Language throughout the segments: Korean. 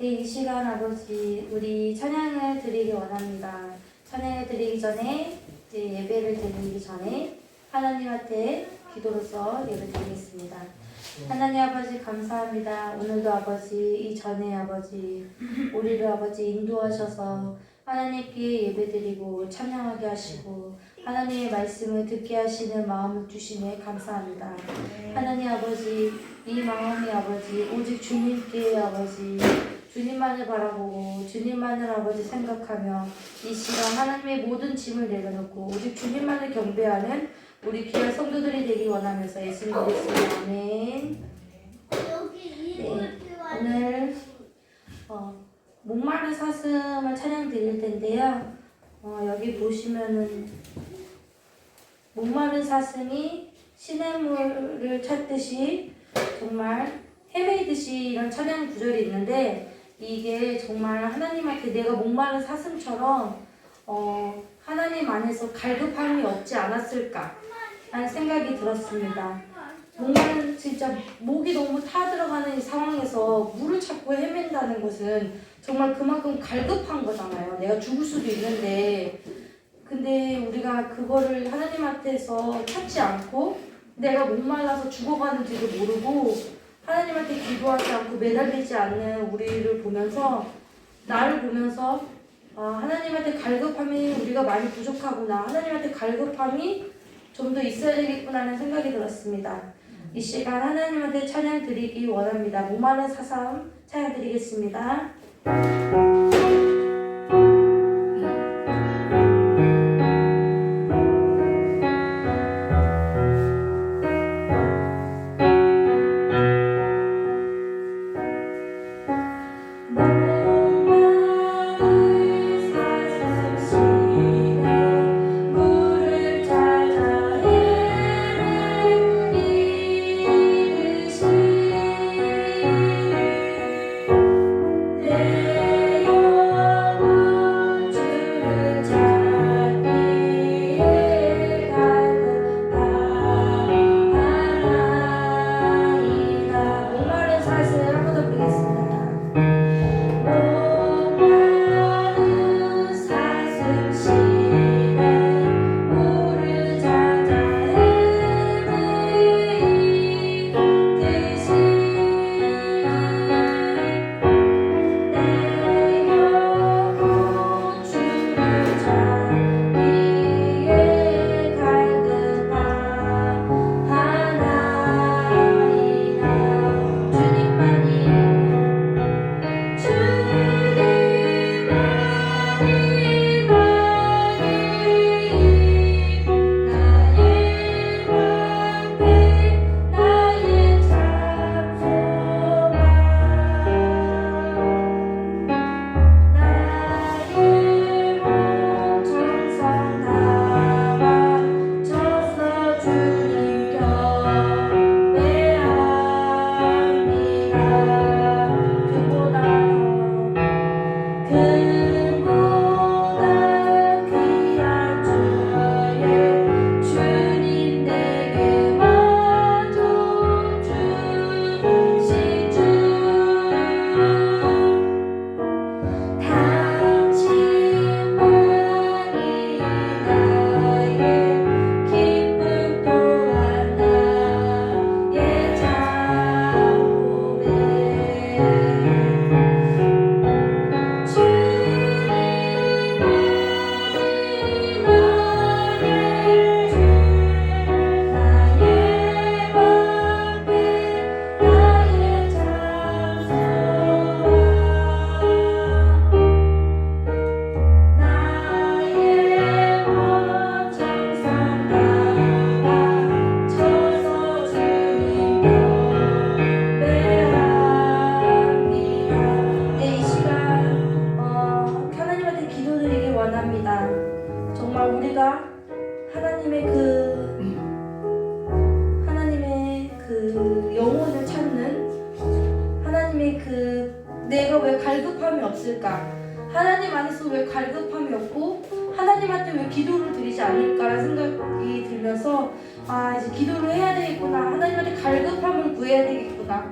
네, 이 시간 아버지 우리 찬양을 드리기 원합니다. 찬양을 드리기 전에 예배를 드리기 전에 하나님한테 기도로서 예배 드리겠습니다. 하나님 아버지 감사합니다. 오늘도 아버지 이전에 아버지 우리를 아버지 인도하셔서 하나님께 예배드리고 찬양하게 하시고 하나님의 말씀을 듣게 하시는 마음을 주시네 감사합니다. 하나님 아버지 이 마음이 아버지 오직 주님께 아버지 주님만을 바라보고 주님만을 아버지 생각하며 이 시간 하나님의 모든 짐을 내려놓고 오직 주님만을 경배하는 우리 귀한 성도들이 되기 원하면서 예수님 그리스도 아멘. 네, 오늘 목마른 사슴을 찬양 드릴 텐데요. 여기 보시면은 목마른 사슴이 시냇물을 찾듯이 정말 헤매이듯이 이런 찬양 구절이 있는데 이게 정말 하나님한테 내가 목마른 사슴처럼 하나님 안에서 갈급함이 없지 않았을까 라는 생각이 들었습니다. 목마른 진짜 목이 너무 타들어가는 이 상황에서 물을 찾고 헤맨다는 것은 정말 그만큼 갈급한 거잖아요. 내가 죽을 수도 있는데 근데 우리가 그거를 하나님한테서 찾지 않고 내가 목말라서 죽어가는지도 모르고 하나님한테 기도하지 않고 매달리지 않는 우리를 보면서 나를 보면서 하나님한테 갈급함이 우리가 많이 부족하구나 하나님한테 갈급함이 좀 더 있어야 되겠구나 하는 생각이 들었습니다. 이 시간 하나님한테 찬양 드리기 원합니다. 목마른 사슴 찬양 드리겠습니다. 영혼을 찾는 하나님의 내가 왜 갈급함이 없을까? 하나님 안에서 왜 갈급함이 없고 하나님한테 왜 기도를 드리지 않을까라는 생각이 들면서 이제 기도를 해야 되겠구나. 하나님한테 갈급함을 구해야 되겠구나.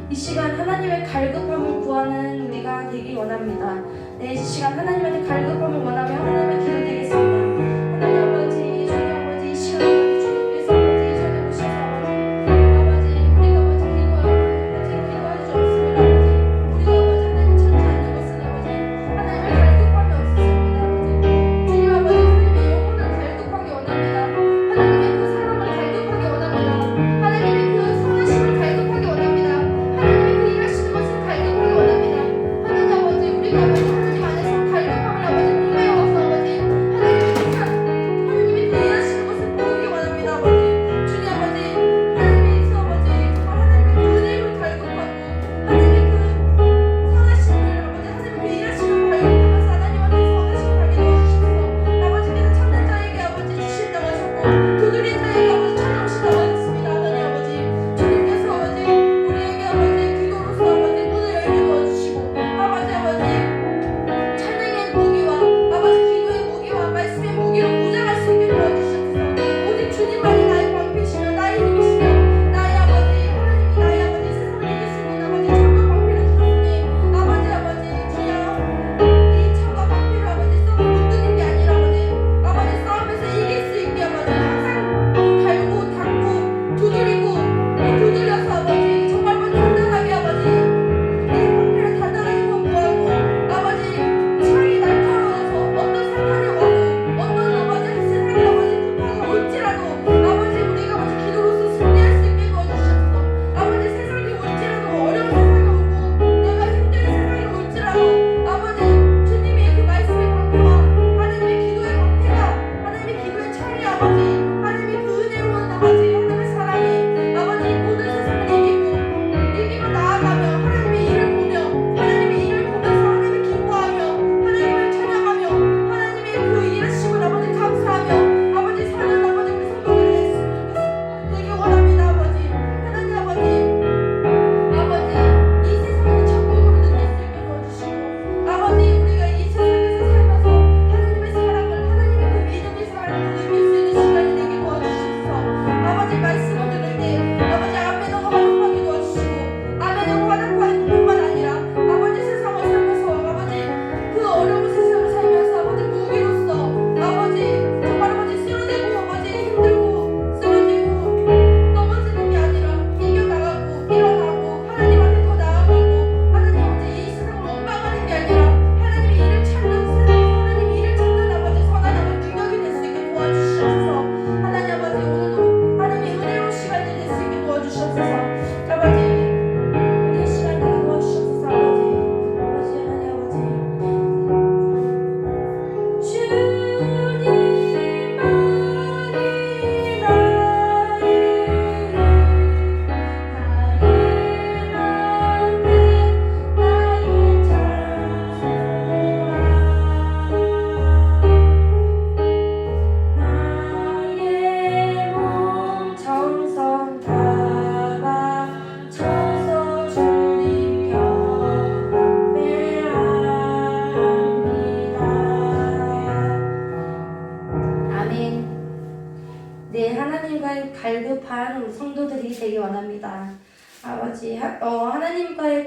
이 시간 하나님의 갈급함을 구하는 우리가 되기 원합니다. 네, 이 시간 하나님한테 갈급함을 원하며 하나님의 기도 되겠습니다. 하나님 아버지, 주님 아버지, 이 시간 아버지 주님께서 아버지 이 전에 오셔서 아버지 우리가 아버지 기도할 수 없습니다. 아버지 우리가 아버지 하나님 찾지 않는 것은 아버지 하나님의 갈급함이 없으십니다. 아버지 주님 아버지 하나님의 영혼을 갈급하게 원합니다. 하나님의 그 사랑을 갈급하게 원합니다. 하나님의 그 선하심을 갈급하게 원합니다. 하나님의 그 일하시는 것을 갈급하게 원합니다. 하나님 아버지 우리가 아버지 하나님 안에서 갈급함을 아버지 목매어서 아버지 하나님의 그 일하시는 것을 보기 원합니다. 아버지 주님 아버지 하나님의 그 아버지 정말 하나님의 그 은혜를 갈급하고 하나님의 그 선하심을 아버지 하나님의 그 일하시는 갈급하면서 하나님한테 선하심을 하게 도와주시옵소서. 아버지께서 찾는 자에게 아버지 주신다고 하셨고 두드린 자에게 아버지 찾아오신다고 하셨습니다. 하나님 아버지 주님께서 아버지 우리에게 아버지 기도로서 아버지 문을 열게 도와주시고 아버지 찬양의 무기와 아버지 기도의 무기와 말씀의 무기로 무장할 수 있게 도와주시옵소서. 오직 주님만이 나의 방패시며 나의 힘이시며 나의 아버지 하나님이 나의 아버지 세상을 이길 수 있는 아버지 창과 방패를 주셨으니 아버지 주여 이 창과 방패를 아버지 썩어 못 드는 게 아니라 아버지 싸움에서 이길 수 있게 아버지 항상 갈고 닦고 두드려서 아버지 정말 단단하게 아버지 이 방패를 단단하게 공부하고 아버지 창이 날카로워서 어떤 사탄이 와도 어떤 아버지 세상에 아버지 풍파가 올지라도 아버지 우리가 아버지 기도로서 승리할 수 있게 도와주셨어. 아버지 세상이 올지라도 어려운 세상이 오고 내가 힘든 세상이 올지라도 아버지 주님의 그 말씀의 방패와 하나님의 기도의 방패가 하나님의 기도의 창이 아버지 하나님의 그 은혜로운 아버지 하나님의 사랑이 아버지 모든 세상을 이기고 나아가며 하나님의 일을 보며 하나님의 일을 보면서 하나님을 기뻐하며 하나님을 찬양하며 하나님의 그 일하심을 아버지 감사하며 아버지 사는 아버지 우리 성도들이 됐으면 좋겠습니다. 되게 원합니다. 아버지 하나님 아버지 이 세상을 천국으로 느낄 수 있게 도와주시고 아버지 우리가 이 세상에서 살면서 하나님의 사랑을 하나님의 그 믿음의 사랑을 느낄 수 있는 시간이 되게 도와주시옵소서. 아버지 말씀을 들을 때 아버지 아멘하고 화답하게 도와주시고 아멘하고 화답하는 뿐만 아니라 아버지 세상을 살면서 아버지 그 어려운 세상을 살면서 아버지 무기로서 아버지 정말 아버지 쓰러지고 아버지 힘들고 쓰러지고 넘어지는 게 아니라 이겨나가고 일어나고 하나님한테 더 나아가고 하나님 아버지 이 세상을 원망하는 게 아니라 하나님의 일을 찾는 세상 하나님의 일을 찾는 아버지 선한 아버지 능력이 될 수 있게 도와주시옵소서. 하나님 아버지 오늘도 하나님의 은혜로운 시간이 될 수 있게 도와주시옵소서. 아버지 은혜 시간 되게 도와주시옵소서. 아버지 하나님 아버지 주님만이 나의 몸 정성 다 바쳐서 주님 곁에 합니다. 아멘. 네, 하나님과의 갈급한 우리 성도들이 되기 원합니다. 아버지, 하나님과의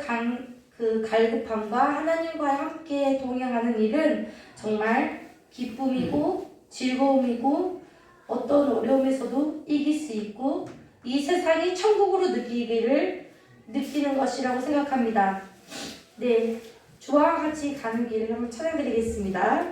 그 갈급함과 하나님과 함께 동행하는 일은 정말 기쁨이고 즐거움이고 어떤 어려움에서도 이길 수 있고 이 세상이 천국으로 느끼는 것이라고 생각합니다. 네, 주와 같이 가는 길을 한번 찬양드리겠습니다.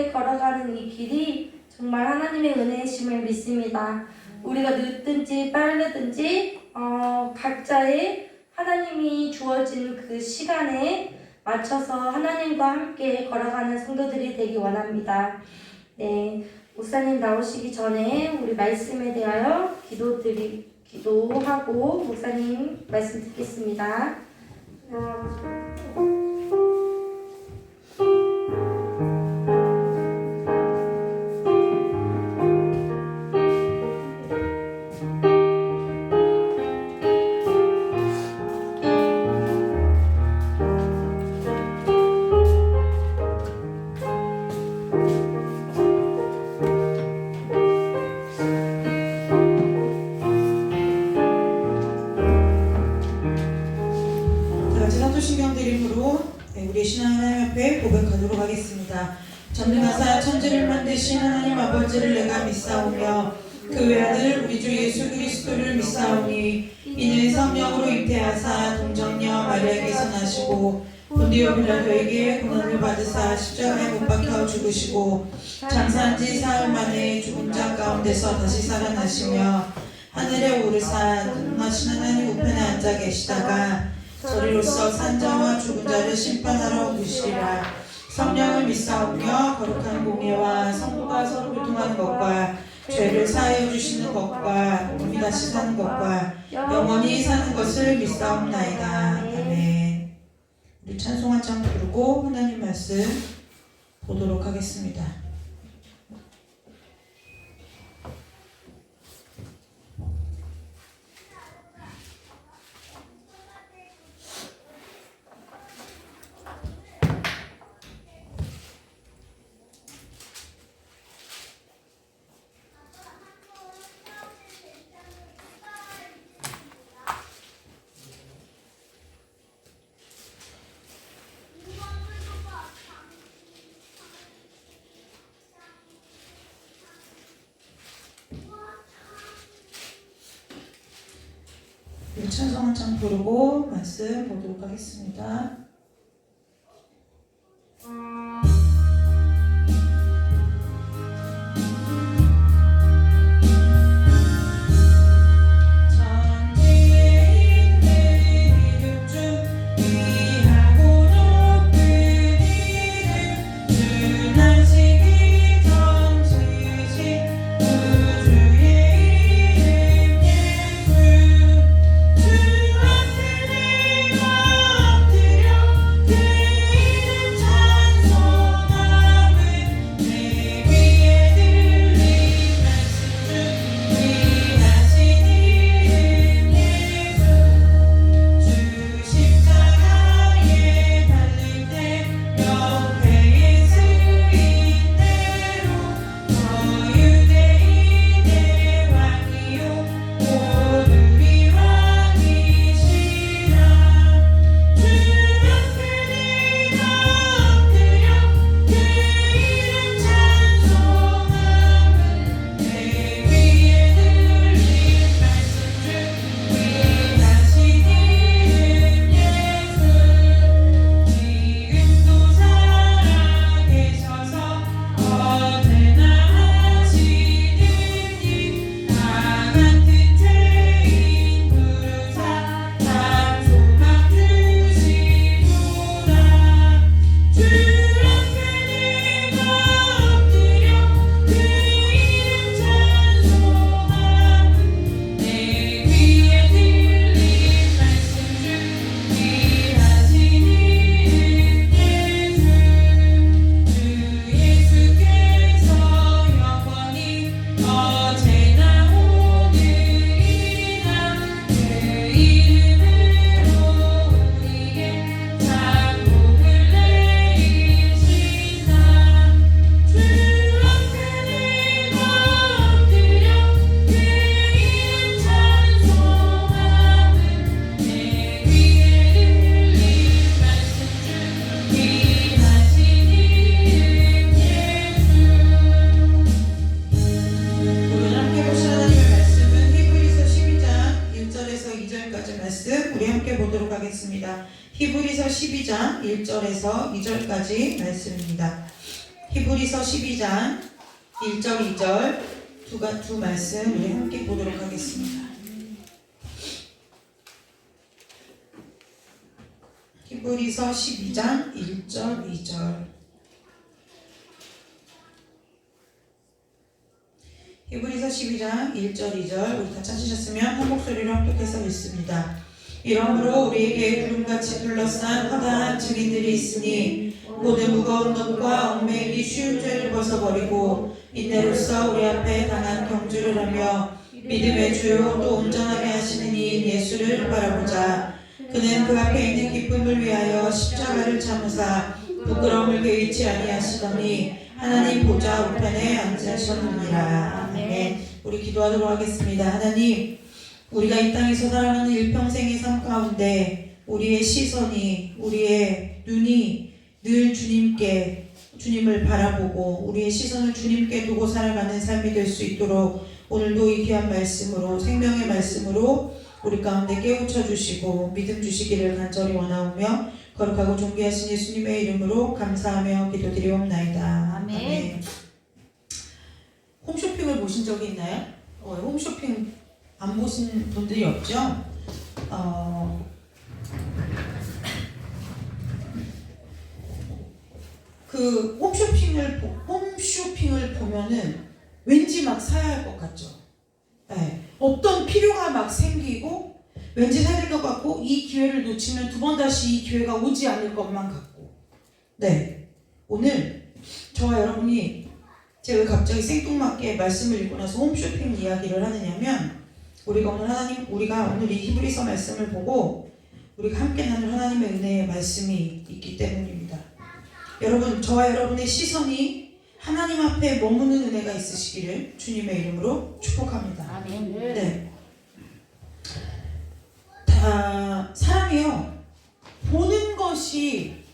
함께 걸어가는 이 길이 정말 하나님의 은혜이심을 믿습니다. 우리가 늦든지 빠르든지 각자의 하나님이 주어진 그 시간에 맞춰서 하나님과 함께 걸어가는 성도들이 되기 원합니다. 네, 목사님 나오시기 전에 우리 말씀에 대하여 기도하고 목사님 말씀 듣겠습니다. 신경 드림으로 우리 신앙 하나님 앞에 고백하도록 하겠습니다. 전능하사 천지를 만드신 하나님 아버지를 내가 믿사오며 그 외아들 우리 주 예수 그리스도를 믿사오니 이는 성령으로 잉태하사 동정녀 마리아에게서 나시고 본디오 빌라도에게 고난을 받으사 십자가에 못 박혀 죽으시고 장사한 지 사흘 만에 죽은 자 가운데서 다시 살아나시며 하늘에 오르사 능하신 하나님 우편에 앉아 계시다가 저리로서 산자와 죽은 자를 심판하러 오시리라. 성령을 믿사오며 거룩한 공예와 성도가 서로 교통하는 것과 죄를 사하여 주시는 것과 몸이 다시 사는 것과 영원히 사는 것을 믿사옵나이다. 아멘. 우리 찬송 한 장 부르고 하나님 말씀 보도록 하겠습니다. 찬송 한 장 부르고 말씀 보도록 하겠습니다. 히브리서 12장 1절에서 2절까지 말씀입니다. 히브리서 12장 1절 2절 두 말씀 우리 함께 보도록 하겠습니다. 히브리서 12장 1절 2절. 히브리서 12장 1절 2절 우리 다 찾으셨으면 한 목소리로 합독해서 읽습니다. 이러므로 우리에게 구름같이 둘러싼 허다한 증인들이 있으니 모든 무거운 것과 얽매이기 쉬운 죄를 벗어버리고 인내로써 우리 앞에 당한 경주를 하며 믿음의 주요 또 온전하게 하시는 이인 예수를 바라보자. 그는 그 앞에 있는 기쁨을 위하여 십자가를 참으사 부끄러움을 개의치 아니하시더니 하나님 보좌 우편에 앉으셨느니라. 아멘. 우리 기도하도록 하겠습니다. 하나님, 우리가 이 땅에서 살아가는 일평생의 삶 가운데 우리의 시선이, 우리의 눈이 늘 주님을 바라보고 우리의 시선을 주님께 두고 살아가는 삶이 될 수 있도록 오늘도 이 귀한 말씀으로, 생명의 말씀으로 우리 가운데 깨우쳐 주시고 믿음 주시기를 간절히 원하오며 거룩하고 존귀하신 예수님의 이름으로 감사하며 기도드리옵나이다. 아멘. 홈쇼핑을 보신 적이 있나요? 홈쇼핑 안 보신 분들이 없죠? 그 홈쇼핑을 보면은 왠지 막 사야 할 것 같죠? 네. 어떤 필요가 막 생기고 왠지 사야 될 것 같고 이 기회를 놓치면 두 번 다시 이 기회가 오지 않을 것만 같고. 네. 오늘 저와 여러분이 제가 왜 갑자기 생뚱맞게 말씀을 읽고 나서 홈쇼핑 이야기를 하느냐면 우리가 오늘 이 히브리서 말씀을 보고 우리가 함께 나눌 하나님의 은혜의 말씀이 있기 때문입니다. 여러분, 저와 여러분의 시선이 하나님 앞에 머무는 은혜가 있으시기를 주님의 이름으로 축복합니다. 아멘. 네. 사람이요, 보는 것이,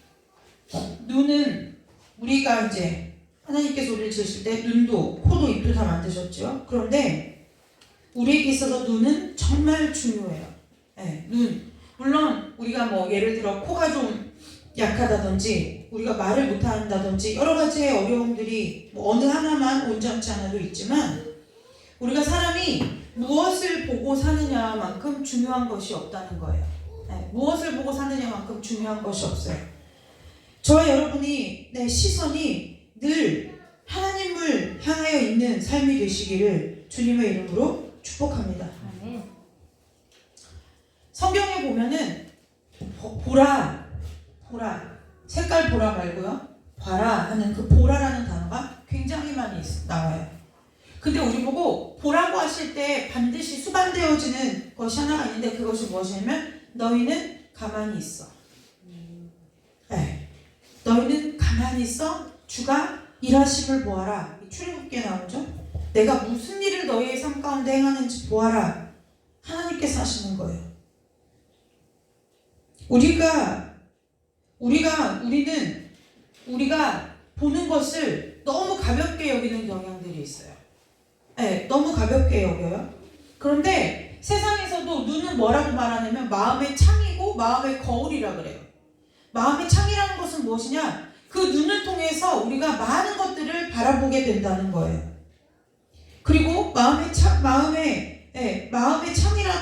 눈은 우리가 이제 하나님께서 우리를 지으실 때 눈도, 코도, 입도 다 만드셨죠. 그런데 우리에게 있어서 눈은 정말 중요해요. 네, 눈. 물론 우리가 뭐 예를 들어 코가 좀 약하다든지 우리가 말을 못한다든지 여러 가지의 어려움들이 뭐 어느 하나만 온전치 않아도 있지만 우리가 사람이 무엇을 보고 사느냐만큼 중요한 것이 없다는 거예요. 네, 무엇을 보고 사느냐만큼 중요한 것이 없어요. 저와 여러분이 내 시선이 늘 하나님을 향하여 있는 삶이 되시기를 주님의 이름으로 축복합니다. 아멘. 성경에 보면은 보라, 색깔 보라 말고요, 봐라 하는 그 보라라는 단어가 굉장히 많이 나와요. 근데 우리 보고 보라고 하실 때 반드시 수반되어지는 것이 하나가 있는데 그것이 무엇이냐면 너희는 가만히 있어. 네. 너희는 가만히 있어. 주가 일하심을 보아라. 출애굽기에 나오죠. 내가 무슨 일을 너희의 삶 가운데 행하는지 보아라. 하나님께서 하시는 거예요. 우리가 보는 것을 너무 가볍게 여기는 경향들이 있어요. 네, 너무 가볍게 여겨요. 그런데 세상에서도 눈은 뭐라고 말하냐면 마음의 창이고 마음의 거울이라 그래요. 마음의 창이라는 것은 무엇이냐? 그 눈을 통해서 우리가 많은 것들을 바라보게 된다는 거예요. 그리고 마음의 창이라고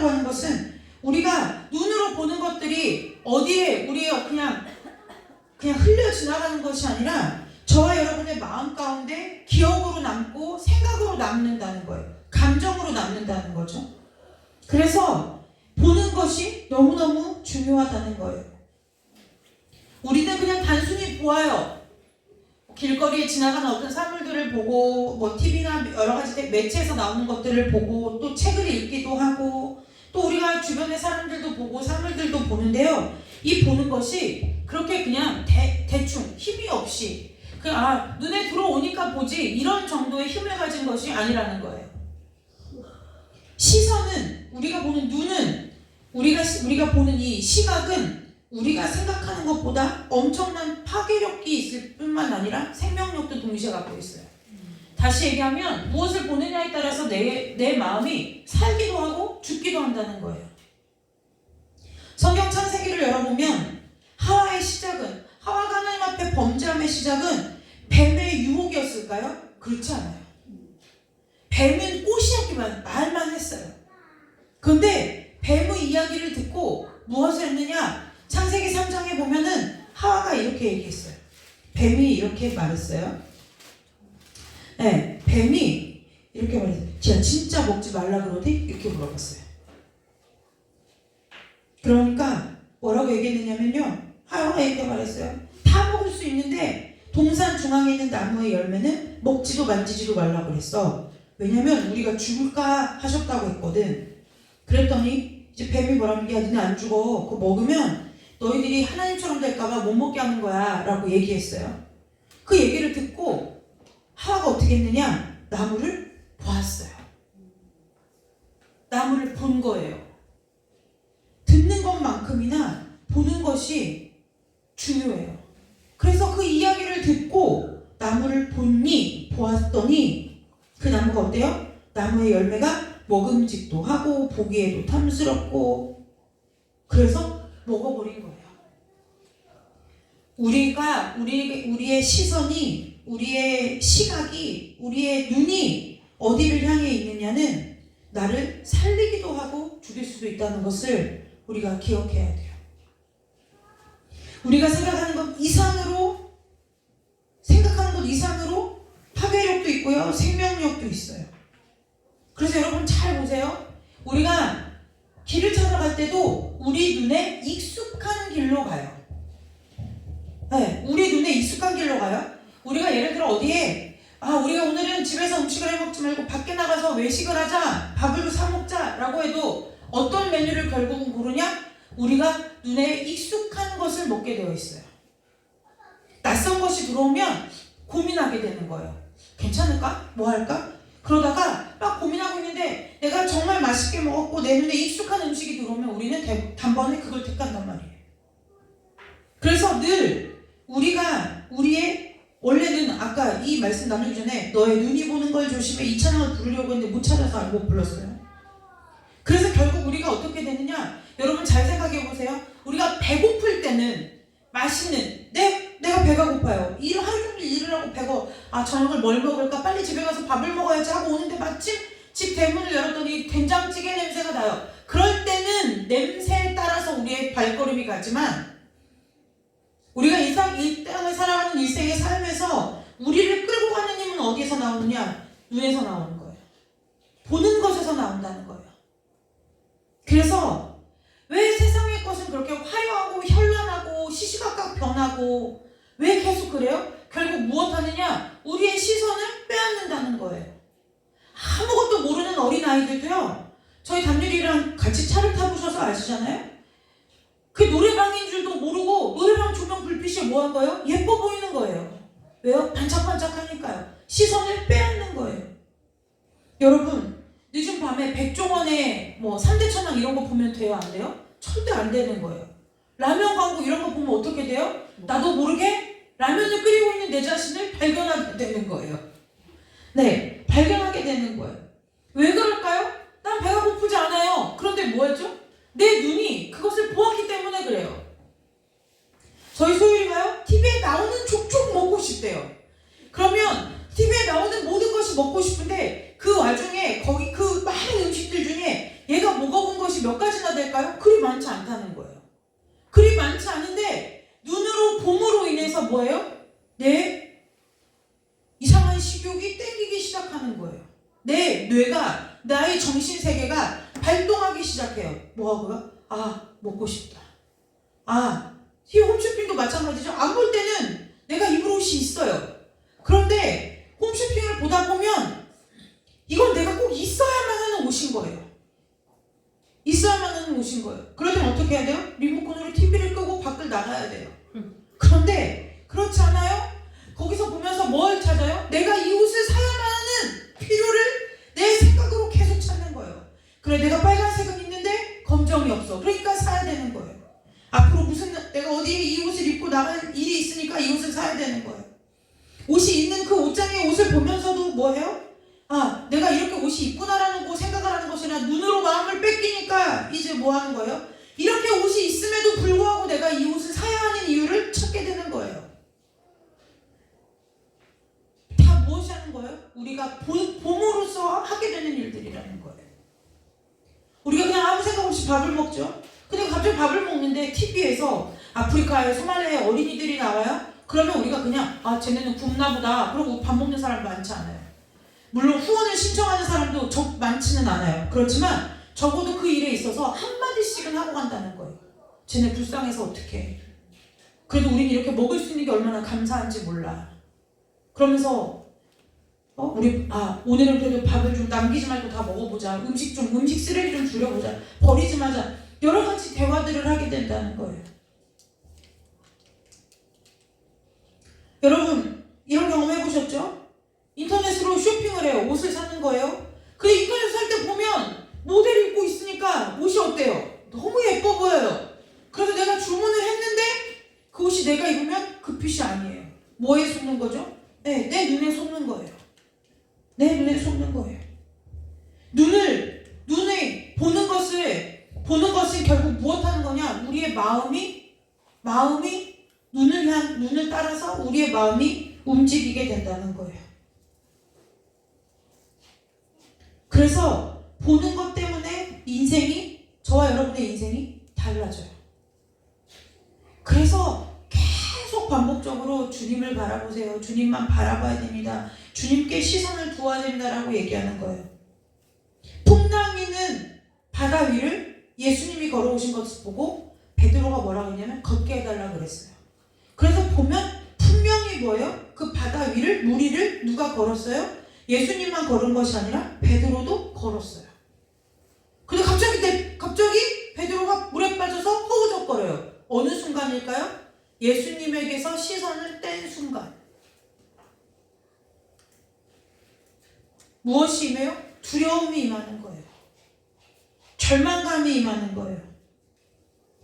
하는 것은 우리가 눈으로 보는 것들이 어디에 우리의 그냥 흘려 지나가는 것이 아니라 저와 여러분의 마음 가운데 기억으로 남고 생각으로 남는다는 거예요. 감정으로 남는다는 거죠. 그래서 보는 것이 너무너무 중요하다는 거예요. 우리는 그냥 단순히 보아요. 길거리에 지나가는 어떤 사물들을 보고 뭐 TV나 여러 가지 매체에서 나오는 것들을 보고 또 책을 읽기도 하고 또 우리가 주변의 사람들도 보고 사물들도 보는데요. 이 보는 것이 그렇게 그냥 대충 힘이 없이 그냥 눈에 들어오니까 보지 이런 정도의 힘을 가진 것이 아니라는 거예요. 시선은 우리가 보는 눈은 우리가 보는 이 시각은 우리가 생각하는 것보다 엄청난 파괴력이 있을 뿐만 아니라 생명력도 동시에 갖고 있어요. 다시 얘기하면 무엇을 보느냐에 따라서 내 마음이 살기도 하고 죽기도 한다는 거예요. 성경 창세기를 열어보면 하와가 하나님 앞에 범죄함의 시작은 뱀의 유혹이었을까요? 그렇지 않아요. 뱀은 꼬시었기만 말만 했어요. 그런데 뱀의 이야기를 듣고 무엇을 했느냐? 창세기 3장에 보면은 하와가 이렇게 얘기했어요. 뱀이 이렇게 말했어요. 네, 뱀이 이렇게 말했어요. 제가 진짜 먹지 말라 그러니? 이렇게 물어봤어요. 그러니까 뭐라고 얘기했느냐면요. 하와가 이렇게 말했어요. 다 먹을 수 있는데 동산 중앙에 있는 나무의 열매는 먹지도 만지지도 말라고 그랬어. 왜냐면 우리가 죽을까 하셨다고 했거든. 그랬더니 이제 뱀이 뭐라는 게 너네 안 죽어. 그거 먹으면 너희들이 하나님처럼 될까봐 못 먹게 하는 거야 라고 얘기했어요. 그 얘기를 듣고 하와가 어떻게 했느냐? 나무를 보았어요. 나무를 본 거예요. 듣는 것만큼이나 보는 것이 중요해요. 그래서 그 이야기를 듣고 나무를 보았더니 그 나무가 어때요? 나무의 열매가 먹음직도 하고 보기에도 탐스럽고 그래서 먹어버린 거예요. 우리의 시선이, 우리의 시각이, 우리의 눈이 어디를 향해 있느냐는 나를 살리기도 하고 죽일 수도 있다는 것을 우리가 기억해야 돼요. 우리가 생각하는 것 이상으로 파괴력도 있고요, 생명력도 있어요. 그래서 여러분 잘 보세요. 우리가 길을 찾아갈 때도 우리 눈에 익숙한 길로 가요. 네, 우리 눈에 익숙한 길로 가요. 우리가 예를 들어 어디에 우리가 오늘은 집에서 음식을 해먹지 말고 밖에 나가서 외식을 하자, 밥을 사 먹자 라고 해도 어떤 메뉴를 결국은 고르냐? 우리가 눈에 익숙한 것을 먹게 되어 있어요. 낯선 것이 들어오면 고민하게 되는 거예요. 괜찮을까? 뭐 할까? 그러다가 막 고민하고 있는데 내가 정말 맛있게 먹었고 내 눈에 익숙한 음식이 들어오면 우리는 단번에 그걸 택한단 말이에요. 그래서 늘 우리가 원래는 아까 이 말씀 나누기 전에 너의 눈이 보는 걸 조심해 이 찬양을 부르려고 했는데 못 찾아서 못 불렀어요. 그래서 결국 우리가 어떻게 되느냐? 여러분 잘 생각해 보세요. 우리가 배고플 때는 맛있는 내가 배가 고파요. 하루 종일 일을 하고 배가 저녁을 뭘 먹을까? 빨리 집에 가서 밥을 먹어야지 하고 오는데 마침 집 대문을 열었더니 된장찌개 냄새가 나요. 그럴 때는 냄새에 따라서 우리의 발걸음이 가지만 우리가 이 땅을 살아가는 일생의 삶에서 우리를 끌고 가는 힘은 어디에서 나오느냐? 눈에서 나오는 거예요. 보는 것에서 나온다는 거예요. 그래서 왜 세상의 것은 그렇게 화려하고 현란하고 시시각각 변하고 왜 계속 그래요? 결국 무엇 하느냐? 우리의 시선을 빼앗는다는 거예요. 아무것도 모르는 어린아이들도요. 저희 담율이랑 같이 차를 타보셔서 아시잖아요? 그 노래방인 줄도 모르고 노래방 조명 불빛이 뭐 한 거예요? 예뻐 보이는 거예요. 왜요? 반짝반짝하니까요. 시선을 빼앗는 거예요. 여러분 늦은 밤에 백종원의 3대 천왕 이런 거 보면 돼요? 안 돼요? 절대 안 되는 거예요. 라면 광고 이런 거 보면 어떻게 돼요? 나도 모르게 라면을 끓이고 있는 내 자신을 발견하게 되는 거예요. 네, 발견하게 되는 거예요. 왜 그럴까요? 난 배가 고프지 않아요. 그런데 뭐였죠? 내 눈이 그것을 보았기 때문에 그래요. 저희 소율이가요? TV에 나오는 족족 먹고 싶대요. 그러면 TV에 나오는 모든 것이 먹고 싶은데 그 와중에 거기 그 많은 음식들 중에 얘가 먹어본 것이 몇 가지나 될까요? 그리 많지 않다는 거예요. 그리 많지 않은데 눈으로 봄으로 인해서 뭐예요? 내 이상한 식욕이 땡기기 시작하는 거예요. 내 뇌가 나의 정신세계가 발동하기 시작해요. 뭐하고요? 먹고 싶다. 이 홈쇼핑도 마찬가지죠. 안 볼 때는 내가 입을 옷이 있어요. 그런데 홈쇼핑을 보다 보면 이건 내가 꼭 있어야만 하는 옷인 거예요. 있어야만 하는 옷인 거예요. 그럴 땐 어떻게 해야 돼요? 리모컨으로 TV를 끄고 밖을 나가야 돼요. 그런데 그렇지 않아요? 거기서 보면서 뭘 찾아요? 내가 이 옷을 사야만 하는 필요를 내 생각으로 계속 찾는 거예요. 그래 내가 빨간색은 있는데 검정이 없어. 그러니까 사야 되는 거예요. 앞으로 내가 어디에 이 옷을 입고 나갈 일이 있으니까 이 옷을 사야 되는 거예요. 옷이 있는 그 옷장의 옷을 보면서도 뭐 해요? 내가 이렇게 옷이 있구나라는 거 생각을 하는 것이 아니라 눈으로 마음을 뺏기니까 이제 뭐 하는 거예요? 이렇게 옷이 있음에도 불구하고 내가 이 옷을 사야 하는 이유를 찾게 되는 거예요. 하는 거예요? 우리가 봄으로써 하게 되는 일들이라는 거예요. 우리가 그냥 아무 생각 없이 밥을 먹죠. 근데 갑자기 밥을 먹는데 TV에서 아프리카의 소말레 어린이들이 나와요. 그러면 우리가 그냥 쟤네는 굶나 보다 그러고 밥 먹는 사람 많지 않아요. 물론 후원을 신청하는 사람도 많지는 않아요. 그렇지만 적어도 그 일에 있어서 한마디씩은 하고 간다는 거예요. 쟤네 불쌍해서 어떡해. 그래도 우린 이렇게 먹을 수 있는 게 얼마나 감사한지 몰라. 그러면서 오늘은 그래도 밥을 좀 남기지 말고 다 먹어보자. 음식 쓰레기 좀 줄여보자. 버리지 마자. 여러 가지 대화들을 하게 된다는 거예요. 여러분 이런 경험 해보셨죠? 인터넷으로 쇼핑을 해요. 옷을 사는 거예요. 근데 인터넷 살 때 보면 모델이 입고 있으니까 옷이 어때요? 너무 예뻐 보여요. 그래서 내가 주문을 했는데 그 옷이 내가 입으면 그 핏이 아니에요. 뭐에 속는 거죠? 네, 내 눈에 속는 거예요. 내 눈에 속는 거예요. 눈에 보는 것은 결국 무엇 하는 거냐? 우리의 마음이 눈을 따라서 우리의 마음이 움직이게 된다는 거예요. 그래서 보는 것 때문에 저와 여러분의 인생이 달라져요. 그래서 계속 반복적으로 주님을 바라보세요. 주님만 바라봐야 됩니다. 주님께 시선을 두어야 된다라고 얘기하는 거예요. 풍랑이는 바다 위를 예수님이 걸어오신 것을 보고 베드로가 뭐라고 했냐면 걷게 해달라고 그랬어요. 그래서 보면 분명히 뭐예요? 그 바다 위를 물 위를 누가 걸었어요? 예수님만 걸은 것이 아니라 베드로도 걸었어요. 근데 갑자기 베드로가 물에 빠져서 허우적거려요. 어느 순간일까요? 예수님에게서 시선을 뗀 순간. 무엇이 임해요? 두려움이 임하는 거예요. 절망감이 임하는 거예요.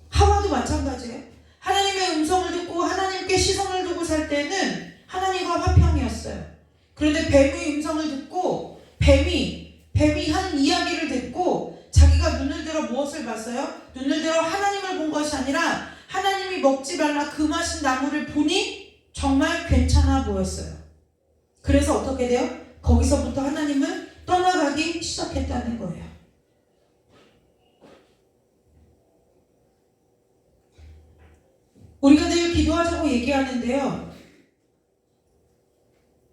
하와도 마찬가지예요. 하나님의 음성을 듣고 하나님께 시선을 두고 살 때는 하나님과 화평이었어요. 그런데 뱀의 음성을 듣고 뱀이 하는 이야기를 듣고 자기가 눈을 들어 무엇을 봤어요? 눈을 들어 하나님을 본 것이 아니라 하나님이 먹지 말라 금하신 나무를 보니 정말 괜찮아 보였어요. 그래서 어떻게 돼요? 거기서부터 하나님은 떠나가기 시작했다는 거예요. 우리가 늘 기도하자고 얘기하는데요.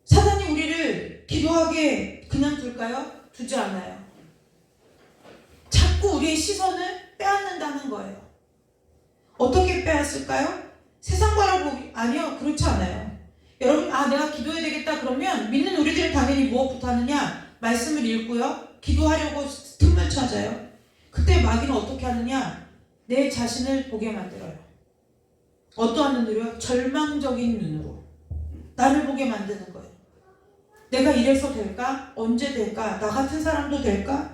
사단이 우리를 기도하게 그냥 둘까요? 두지 않아요. 자꾸 우리의 시선을 빼앗는다는 거예요. 어떻게 빼앗을까요? 세상 바라보기 아니요, 그렇지 않아요. 여러분, 내가 기도해야 되겠다 그러면 믿는 우리들은 당연히 무엇부터 하느냐? 말씀을 읽고요. 기도하려고 틈을 찾아요. 그때 마귀는 어떻게 하느냐? 내 자신을 보게 만들어요. 어떠한 눈으로요? 절망적인 눈으로 나를 보게 만드는 거예요. 내가 이래서 될까? 언제 될까? 나 같은 사람도 될까?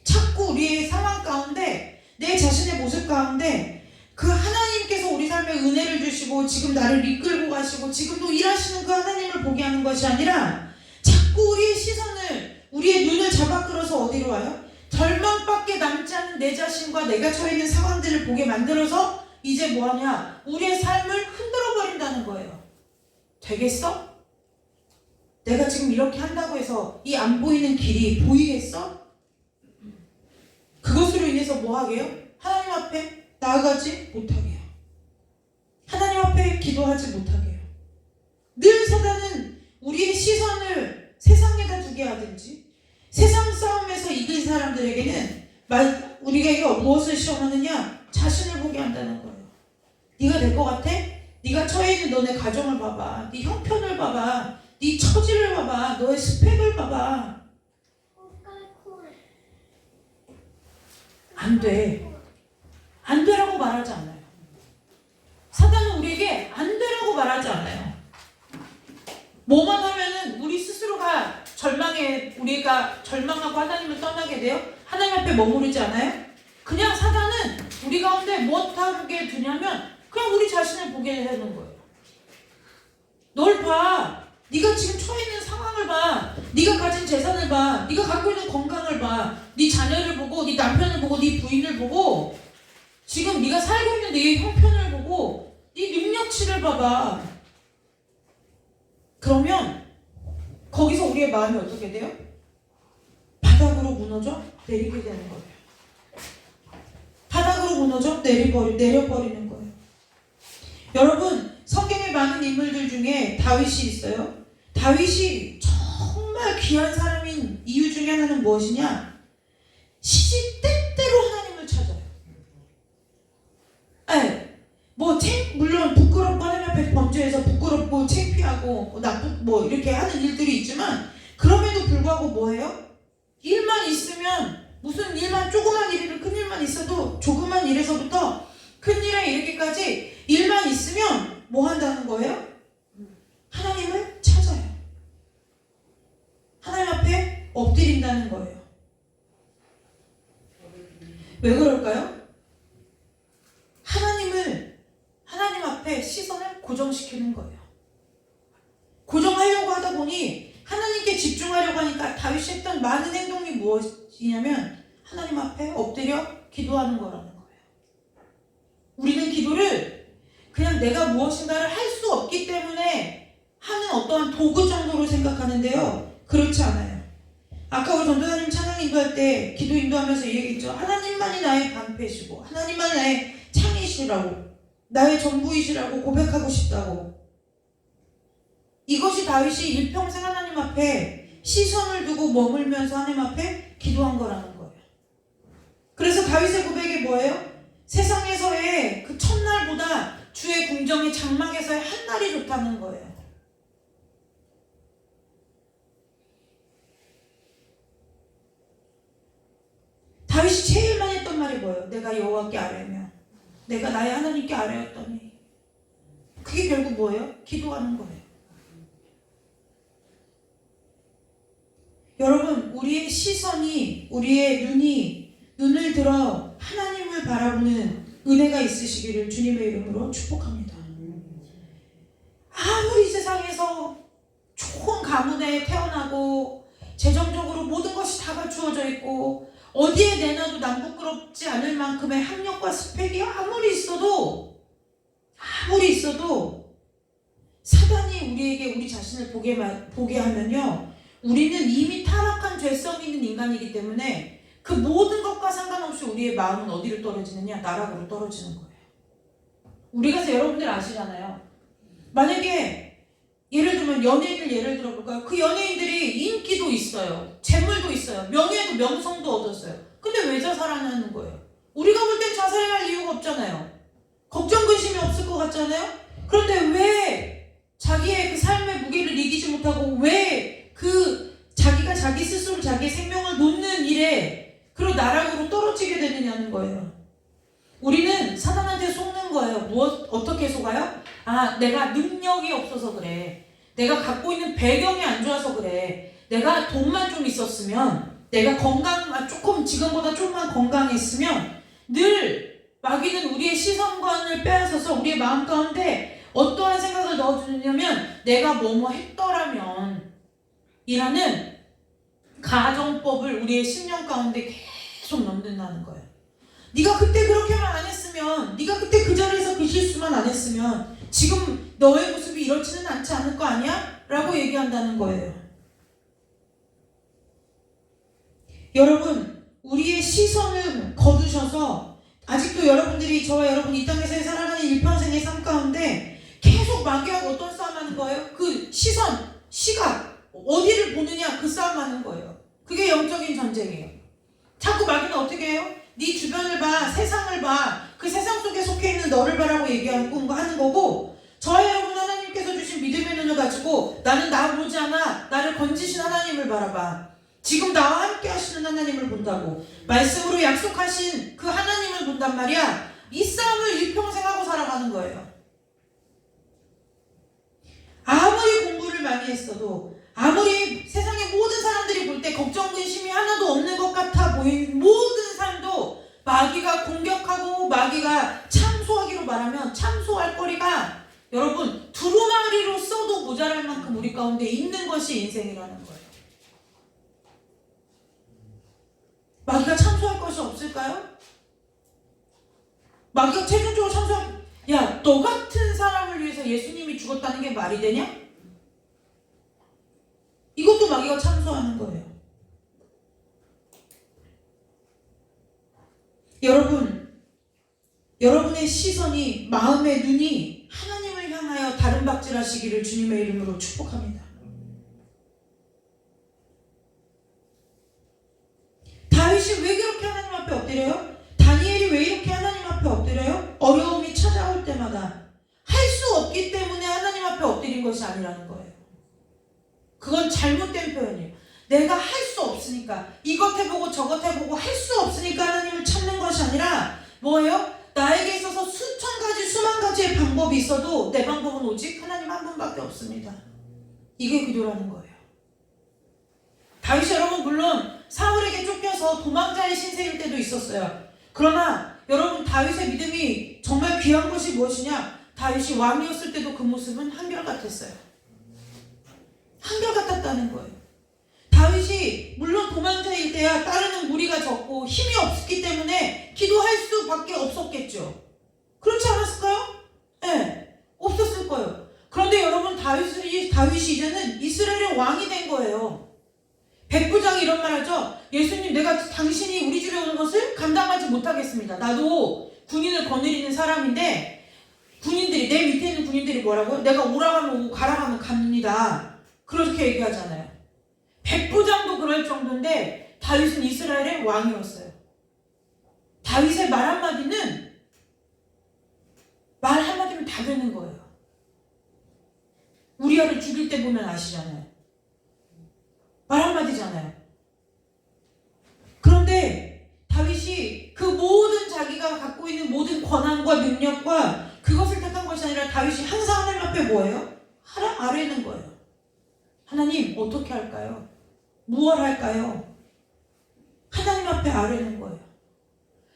자꾸 우리의 상황 가운데 내 자신의 모습 가운데 그 하나님께서 우리 삶에 은혜를 주시고 지금 나를 이끌고 가시고 지금도 일하시는 그 하나님을 보게 하는 것이 아니라 자꾸 우리의 시선을 우리의 눈을 잡아 끌어서 어디로 와요? 절망밖에 남지 않은 내 자신과 내가 처해 있는 상황들을 보게 만들어서 이제 뭐하냐? 우리의 삶을 흔들어 버린다는 거예요. 되겠어? 내가 지금 이렇게 한다고 해서 이 안 보이는 길이 보이겠어? 그것으로 인해서 뭐 하게요? 하나님 앞에 나아가지 못하게 해요. 하나님 앞에 기도하지 못하게 해요. 늘 사단은 우리의 시선을 세상에다 두게 하든지 세상 싸움에서 이긴 사람들에게는 우리가 무엇을 시험하느냐? 자신을 보게 한다는 거예요. 네가 될 것 같아? 네가 처해 있는 너네 가정을 봐봐. 네 형편을 봐봐. 네 처지를 봐봐. 너의 스펙을 봐봐. 안 돼. 안 되라고 말하지 않아요. 사단은 우리에게 안 되라고 말하지 않아요. 뭐만 하면은 우리 스스로가 우리가 절망하고 하나님을 떠나게 돼요? 하나님 앞에 머무르지 않아요? 그냥 사단은 우리 가운데 무엇 하게 두냐면 그냥 우리 자신을 보게 하는 거예요. 널 봐. 네가 지금 처해 있는 상황을 봐. 네가 가진 재산을 봐. 네가 갖고 있는 건강을 봐. 네 자녀를 보고 네 남편을 보고 네 부인을 보고 지금 네가 살고 있는 네 형편을 보고 네 능력치를 봐봐. 그러면 거기서 우리의 마음이 어떻게 돼요? 바닥으로 무너져 내리게 되는 거예요. 바닥으로 무너져 내려버리는 거예요. 여러분, 성경에 많은 인물들 중에 다윗이 있어요. 다윗이 정말 귀한 사람인 이유 중에 하나는 무엇이냐? 시시때때로 하나님을 찾아요. 네. 물론 부끄럽고 하나님 앞에 범죄해서 부끄럽고 창피하고 이렇게 하는 일들이 있지만, 그럼에도 불구하고 뭐예요? 일만 있으면, 무슨 일만, 조그만 일이든 큰 일만 있어도 조그만 일에서부터 큰 일에 이르기까지 일만 있으면 뭐 한다는 거예요? 하나님을 찾아요. 하나님 앞에 엎드린다는 거예요. 왜 그럴까요? 하나님 앞에 시선을 고정시키는 거예요. 고정하려고 하다 보니 하나님께 집중하려고 하니까 다윗이 했던 많은 행동이 무엇이냐면 하나님 앞에 엎드려 기도하는 거라는 거예요. 우리는 기도를 그냥 내가 무엇인가를 할 수 없기 때문에 하는 어떠한 도구 정도로 생각하는데요. 그렇지 않아요. 아까 우리 전도사님 찬양 인도할 때 기도 인도하면서 얘기했죠. 하나님만이 나의 방패시고 하나님만이 나의 창이시라고, 나의 전부이시라고 고백하고 싶다고. 이것이 다윗이 일평생 하나님 앞에 시선을 두고 머물면서 하나님 앞에 기도한 거라는 거예요. 그래서 다윗의 고백이 뭐예요? 세상에서의 그 첫날보다 주의 궁정의 장막에서의 한날이 좋다는 거예요. 다윗이 제일 많이 했던 말이 뭐예요? 내가 여호와께 아뢰며 내가 나의 하나님께 아뢰었더니. 그게 결국 뭐예요? 기도하는 거예요. 여러분, 우리의 시선이, 우리의 눈을 들어 하나님을 바라보는 은혜가 있으시기를 주님의 이름으로 축복합니다. 아무리 세상에서 좋은 가문에 태어나고 재정적으로 모든 것이 다 갖추어져 있고 어디에 내놔도 남 부끄럽지 않을 만큼의 학력과 스펙이 아무리 있어도 사단이 우리에게 우리 자신을 보게 하면요, 우리는 이미 타락한 죄성 있는 인간이기 때문에 그 모든 것과 상관없이 우리의 마음은 어디로 떨어지느냐? 나락으로 떨어지는 거예요. 우리가 여러분들 아시잖아요. 만약에 예를 들면 연예인을 예를 들어볼까요? 그 연예인들이 인기도 있어요, 재물도 있어요, 명예도 명성도 얻었어요. 근데 왜 자살하는 거예요? 우리가 볼 땐 자살할 이유가 없잖아요. 걱정 근심이 없을 것 같잖아요. 그런데 왜 자기의 그 삶의 무게를 이기지 못하고 왜 자기가 자기 스스로 자기의 생명을 놓는 일에 그리고 나락으로 떨어지게 되느냐는 거예요. 우리는 사단한테 속는 거예요. 어떻게 속아요? 내가 능력이 없어서 그래. 내가 갖고 있는 배경이 안 좋아서 그래. 내가 돈만 좀 있었으면, 내가 지금보다 조금만 건강했으면. 늘 마귀는 우리의 시선관을 빼앗아서 우리의 마음 가운데 어떠한 생각을 넣어주느냐면 내가 뭐뭐 했더라면 이라는 가정법을 우리의 심령 가운데 계속 넣는다는 거예요. 네가 그때 그렇게만 안 했으면, 네가 그때 그 자리에서 그 실수만 안 했으면 지금 너의 모습이 이렇지는 않지 않을 거 아니야? 라고 얘기한다는 거예요. 여러분, 우리의 시선을 거두셔서 아직도 여러분들이, 저와 여러분 이 땅에서 살아가는 일평생의 삶 가운데 계속 마귀하고 어떤 싸움하는 거예요? 그 시각 어디를 보느냐, 그 싸움하는 거예요. 그게 영적인 전쟁이에요. 자꾸 마귀는 어떻게 해요? 네 주변을 봐, 세상을 봐, 그 세상 속에 속해 있는 너를 봐라고 얘기하고 하는 거고, 저와 여러분 하나님께서 주신 믿음의 눈을 가지고 나는 나 보지 않아, 나를 건지신 하나님을 바라봐. 지금 나와 함께 하시는 하나님을 본다고, 말씀으로 약속하신 그 하나님을 본단 말이야. 이 싸움을 일평생 하고 살아가는 거예요. 아무리 공부를 많이 했어도, 아무리 세상의 모든 사람들이 볼 때 걱정 근심이 하나도 없는 것 같아 보이는 모든 삶도 마귀가 공격하고 마귀가 참소하기로 말하면 참소할 거리가 여러분 두루마리로 써도 모자랄 만큼 우리 가운데 있는 것이 인생이라는 거예요. 마귀가 참소할 것이 없을까요? 마귀가 최종적으로 야, 너 같은 사람을 위해서 예수님이 죽었다는 게 말이 되냐? 이것도 마귀가 참소하는 거예요. 여러분의 시선이, 마음의 눈이 하나님을 향하여 다름박질하시기를 주님의 이름으로 축복합니다. 다윗이 왜 그렇게 하나님 앞에 엎드려요? 다니엘이 왜 이렇게 하나님 앞에 엎드려요? 어려움이 찾아올 때마다 할 수 없기 때문에 하나님 앞에 엎드린 것이 아니라는 거예요. 그건 잘못된 표현이에요. 내가 할 수 없으니까, 이것 해보고 저것 해보고 할 수 없으니까 하나님을 찾는 것이 아니라 뭐예요? 나에게 있어서 수천 가지 수만 가지의 방법이 있어도 내 방법은 오직 하나님 한 분밖에 없습니다. 이게 기도라는 거예요. 다윗이 여러분 물론 사울에게 쫓겨서 도망자의 신세일 때도 있었어요. 그러나 여러분 다윗의 믿음이 정말 귀한 것이 무엇이냐? 다윗이 왕이었을 때도 그 모습은 한결같았어요. 한결같았다는 거예요. 다윗이 물론 도망자일 때야 따르는 무리가 적고 힘이 없었기 때문에 기도할 수밖에 없었겠죠. 그렇지 않았을까요? 네, 없었을 거예요. 그런데 여러분 다윗이 이제는 이스라엘의 왕이 된 거예요. 백부장이 이런 말 하죠. 예수님, 내가 당신이 우리 집에 오는 것을 감당하지 못하겠습니다. 나도 군인을 거느리는 사람인데 군인들이, 내 밑에 있는 군인들이 뭐라고요? 내가 오라고 하면 오고 가라고 하면 갑니다. 그렇게 얘기하잖아요. 백부장도 그럴 정도인데 다윗은 이스라엘의 왕이었어요. 다윗의 말 한마디는 말 한마디면 다 되는 거예요. 우리아를 죽일 때 보면 아시잖아요. 말 한마디잖아요. 그런데 다윗이 그 모든 자기가 갖고 있는 모든 권한과 능력과 그것을 택한 것이 아니라 다윗이 항상 하나님 앞에 뭐예요? 아뢰는 거예요. 하나님 어떻게 할까요? 무엇 할까요? 하나님 앞에 아뢰는 거예요.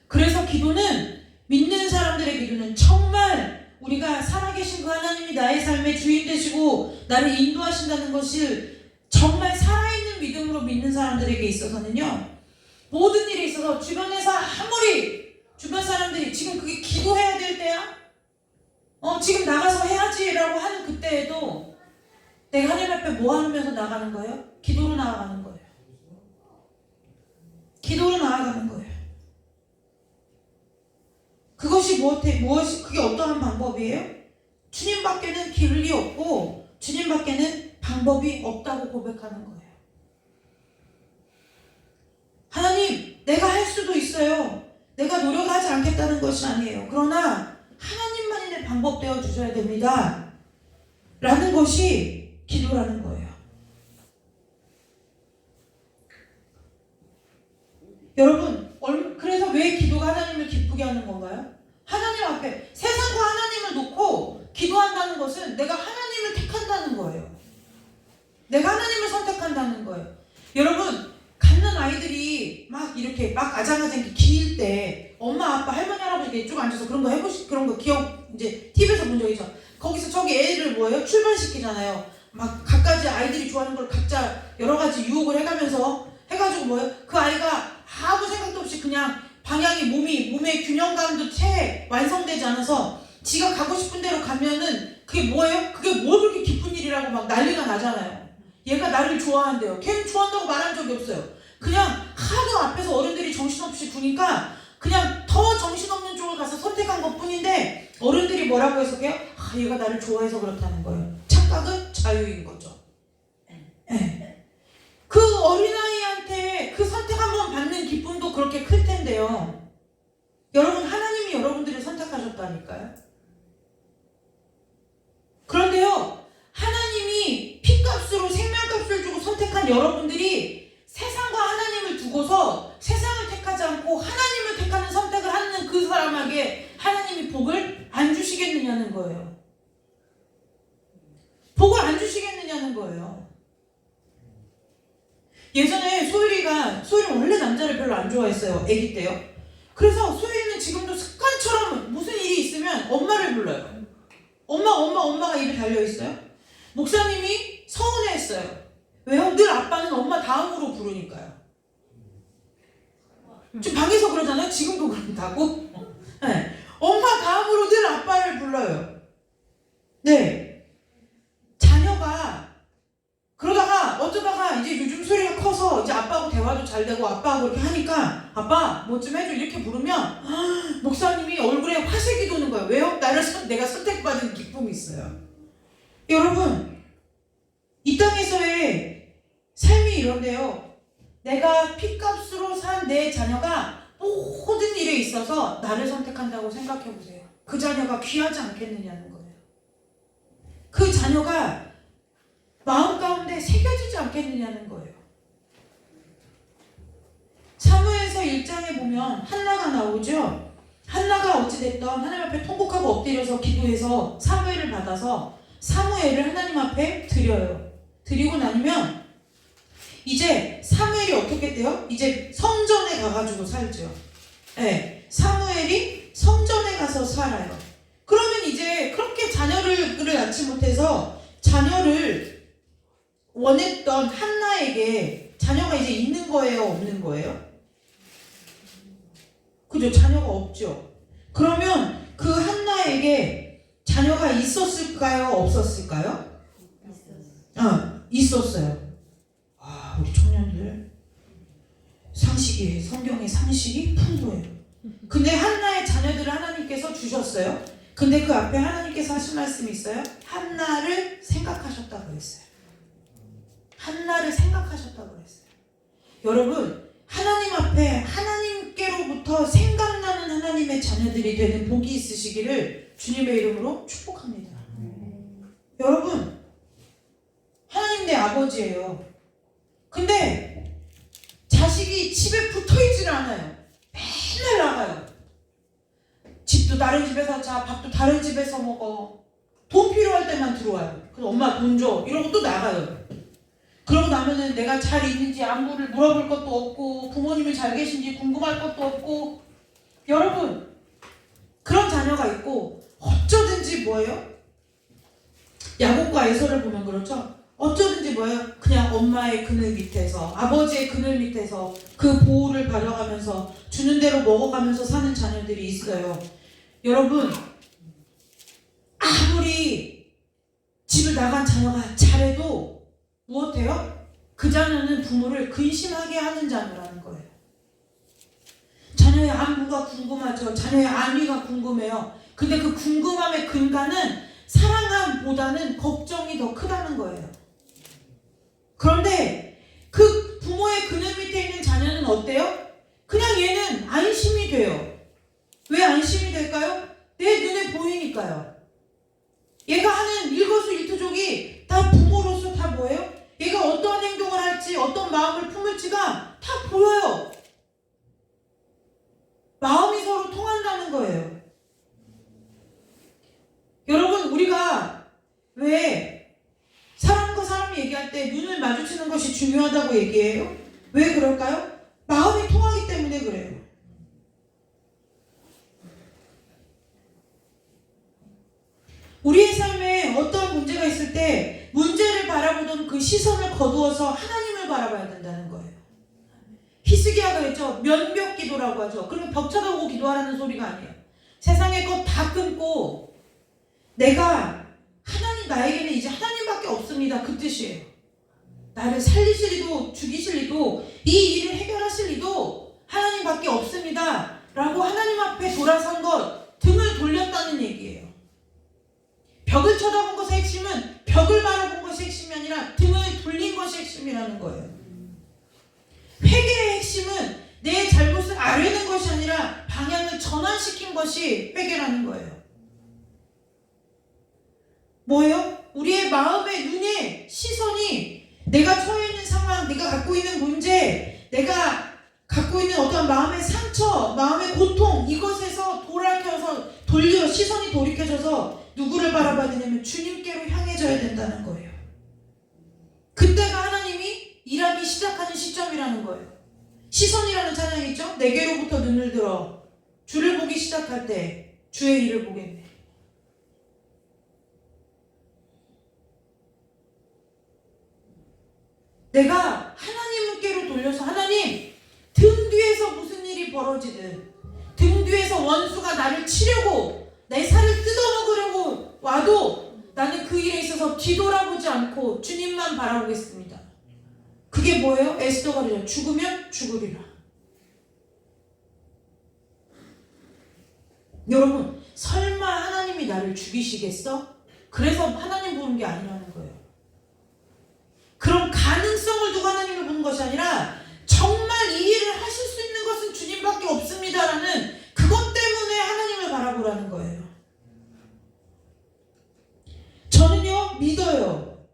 그래서 기도는, 믿는 사람들의 기도는 정말 우리가 살아계신 그 하나님이 나의 삶의 주인 되시고 나를 인도하신다는 것을 정말 살아있는 믿음으로 믿는 사람들에게 있어서는요, 모든 일에 있어서 주변에서 아무리 주변 사람들이 지금 그게 기도해야 될 때야? 지금 나가서 해야지라고 하는 그때에도 내가 하나님 앞에 뭐 하면서 나가는 거예요? 기도로 나아가는 거예요. 기도로 나아가는 거예요. 그것이 그게 어떠한 방법이에요? 주님밖에는 길이 없고 주님밖에는 방법이 없다고 고백하는 거예요. 하나님, 내가 할 수도 있어요. 내가 노력을 하지 않겠다는 것이 아니에요. 그러나 하나님만이 내 방법 되어 주셔야 됩니다. 라는 것이 기도라는 거예요. 여러분, 그래서 왜 기도가 하나님을 기쁘게 하는 건가요? 하나님 앞에 세상과 하나님을 놓고 기도한다는 것은 내가 하나님을 택한다는 거예요. 내가 하나님을 선택한다는 거예요. 여러분, 갓난 아이들이 막 이렇게 막 아장아장 길 때 엄마, 아빠, 할머니, 할아버지 이렇게 쭉 앉아서 그런 거 기억, 이제 TV에서 본 적 있죠. 거기서 저기 애를 뭐예요? 출발시키잖아요. 막 각가지 아이들이 좋아하는 걸 각자 여러 가지 유혹을 해가지고 뭐예요? 그 아이가 아무 생각도 없이 그냥 방향이 몸의 균형감도 채 완성되지 않아서 지가 가고 싶은 대로 가면은 그게 뭐예요? 그게 뭐 그렇게 기쁜 일이라고 막 난리가 나잖아요. 얘가 나를 좋아한대요. 걔는 좋아한다고 말한 적이 없어요. 그냥 하도 앞에서 어른들이 정신없이 구니까 그냥 더 정신없는 쪽을 가서 선택한 것 뿐인데 어른들이 뭐라고 해석해요? 얘가 나를 좋아해서 그렇다는 거예요. 착각은 자유인 거죠. 네. 그 어린아이한테 그 선택 한번 받는 기쁨도 그렇게 클 텐데요. 여러분, 하나님이 여러분들을 선택하셨다니까요. 그런데요, 하나님이 피값으로 생명값을 주고 선택한 여러분들이 세상과 하나님을 두고서 세상을 택하지 않고 하나님을 택하는 선택을 하는 그 사람에게 하나님이 복을 안 주시겠느냐는 거예요. 복을 안 주시겠느냐는 거예요. 예전에 소율이는 원래 남자를 별로 안 좋아했어요. 아기 때요. 그래서 소율이는 지금도 습관처럼 무슨 일이 있으면 엄마를 불러요. 엄마가 입에 달려있어요. 목사님이 서운해했어요. 왜요? 늘 아빠는 엄마 다음으로 부르니까요. 지금 방에서 그러잖아요. 지금도 그런다고. 네. 엄마 다음으로 늘 아빠를 불러요. 네. 자녀가 그러다가 어쩌다가 커서 이제 아빠하고 대화도 잘 되고 아빠하고 이렇게 하니까 아빠 뭐 좀 해줘 이렇게 부르면 목사님이 얼굴에 화색이 도는 거예요. 왜요? 내가 선택받은 기쁨이 있어요. 여러분, 이 땅에서의 삶이 이런데요. 내가 핏값으로 산 내 자녀가 모든 일에 있어서 나를 선택한다고 생각해 보세요. 그 자녀가 귀하지 않겠느냐는 거예요. 그 자녀가 마음 가운데 새겨지지 않겠느냐는 거예요. 사무엘서 1장에 보면 한나가 나오죠. 한나가 어찌됐든 하나님 앞에 통곡하고 엎드려서 기도해서 사무엘을 받아서 사무엘을 하나님 앞에 드려요. 드리고 나면 이제 사무엘이 어떻게 돼요? 이제 성전에 가가지고 살죠. 네, 사무엘이 성전에 가서 살아요. 그러면 이제 그렇게 자녀를 낳지 못해서 자녀를 원했던 한나에게 자녀가 이제 있는 거예요? 없는 거예요? 그죠? 자녀가 없죠. 그러면 그 한나에게 자녀가 있었을까요? 없었을까요? 있었어요. 우리 청년들 상식이, 성경의 상식이 풍부해요. 근데 한나의 자녀들을 하나님께서 주셨어요. 근데 그 앞에 하나님께서 하신 말씀이 있어요. 한나를 생각하셨다고 했어요. 한나를 생각하셨다고 했어요. 여러분, 하나님 앞에 하나님께로부터 생각나는 하나님의 자녀들이 되는 복이 있으시기를 주님의 이름으로 축복합니다. 여러분, 하나님 내 아버지예요. 근데 자식이 집에 붙어있지는 않아요. 맨날 나가요. 집도 다른 집에서 자, 밥도 다른 집에서 먹어. 돈 필요할 때만 들어와요. 그래서 엄마 돈 줘 이러고 또 나가요. 그러고 나면은 내가 잘 있는지 안부를 물어볼 것도 없고 부모님이 잘 계신지 궁금할 것도 없고. 여러분, 그런 자녀가 있고 어쩌든지 뭐예요? 야곱과 에서를 보면 그렇죠. 어쩌든지 뭐예요? 그냥 엄마의 그늘 밑에서, 아버지의 그늘 밑에서 그 보호를 받아가면서 주는 대로 먹어가면서 사는 자녀들이 있어요. 여러분, 아무리 집을 나간 자녀가 잘해도 무엇해요? 그 자녀는 부모를 근심하게 하는 자녀라는 거예요. 자녀의 안부가 궁금하죠. 자녀의 안위가 궁금해요. 근데 그 궁금함의 근간은 사랑함보다는 걱정이 더 크다는 거예요. 그런데 그 부모의 그늘 밑에 있는 자녀는 어때요? 그냥 얘는 안심이 돼요. 왜 안심이 될까요? 내 눈에 보이니까요. 얘가 하는 일거수일투족이 다 부모로서 다 뭐예요? 얘가 어떠한 행동을 할지, 어떤 마음을 품을지가 다 보여요. 마음이 서로 통한다는 거예요. 여러분, 우리가 왜 사람과 사람이 얘기할 때 눈을 마주치는 것이 중요하다고 얘기해요? 왜 그럴까요? 마음이 통하기 때문에 그래요. 우리의 삶에 어떤 문제가 있을 때 문제를 바라보던 그 시선을 거두어서 하나님을 바라봐야 된다는 거예요. 히스기야가 했죠. 면벽 기도라고 하죠. 그러면 벽 쳐다보고 기도하라는 소리가 아니에요. 세상의 것 다 끊고 내가 하나님, 나에게는 이제 하나님밖에 없습니다. 그 뜻이에요. 나를 살리실 리도 죽이실 리도 이 일을 해결하실 리도 하나님밖에 없습니다. 라고 하나님 앞에 돌아선 것, 등을 돌렸다는 얘기예요. 벽을 쳐다본 것의 핵심은 벽을 바라본 것이 핵심이 아니라 등을 돌린 것이 핵심이라는 거예요. 회개의 핵심은 내 잘못을 아뢰는 것이 아니라 방향을 전환시킨 것이 회개라는 거예요. 뭐예요? 우리의 마음의 눈의 시선이 내가 처해 있는 상황, 내가 갖고 있는 문제, 내가 갖고 있는 어떤 마음의 상처, 마음의 고통, 이것에서 시선이 돌이켜져서 누구를 바라봐야 되냐면 주님께로 향해져야 된다는 거예요. 그때가 하나님이 일하기 시작하는 시점이라는 거예요. 시선이라는 찬양이 있죠? 내게로부터 눈을 들어 주를 보기 시작할 때 주의 일을 보겠네. 내가 하나님께로 돌려서 하나님, 등 뒤에서 무슨 일이 벌어지든 등 뒤에서 원수가 나를 치려고 내 살을 뜯어먹으려고 와도 나는 그 일에 있어서 뒤돌아보지 않고 주님만 바라보겠습니다. 그게 뭐예요? 에스더가 그래요. 죽으면 죽으리라. 여러분, 설마 하나님이 나를 죽이시겠어? 그래서 하나님 보는 게 아니라는 거예요. 그럼 가능성을 두고 하나님을 보는 것이 아니라 정말 이 일을 하실 수 있는 것은 주님밖에 없습니다라는 그것 때문에 하나님을 바라보라는 거예요. 저는요, 믿어요.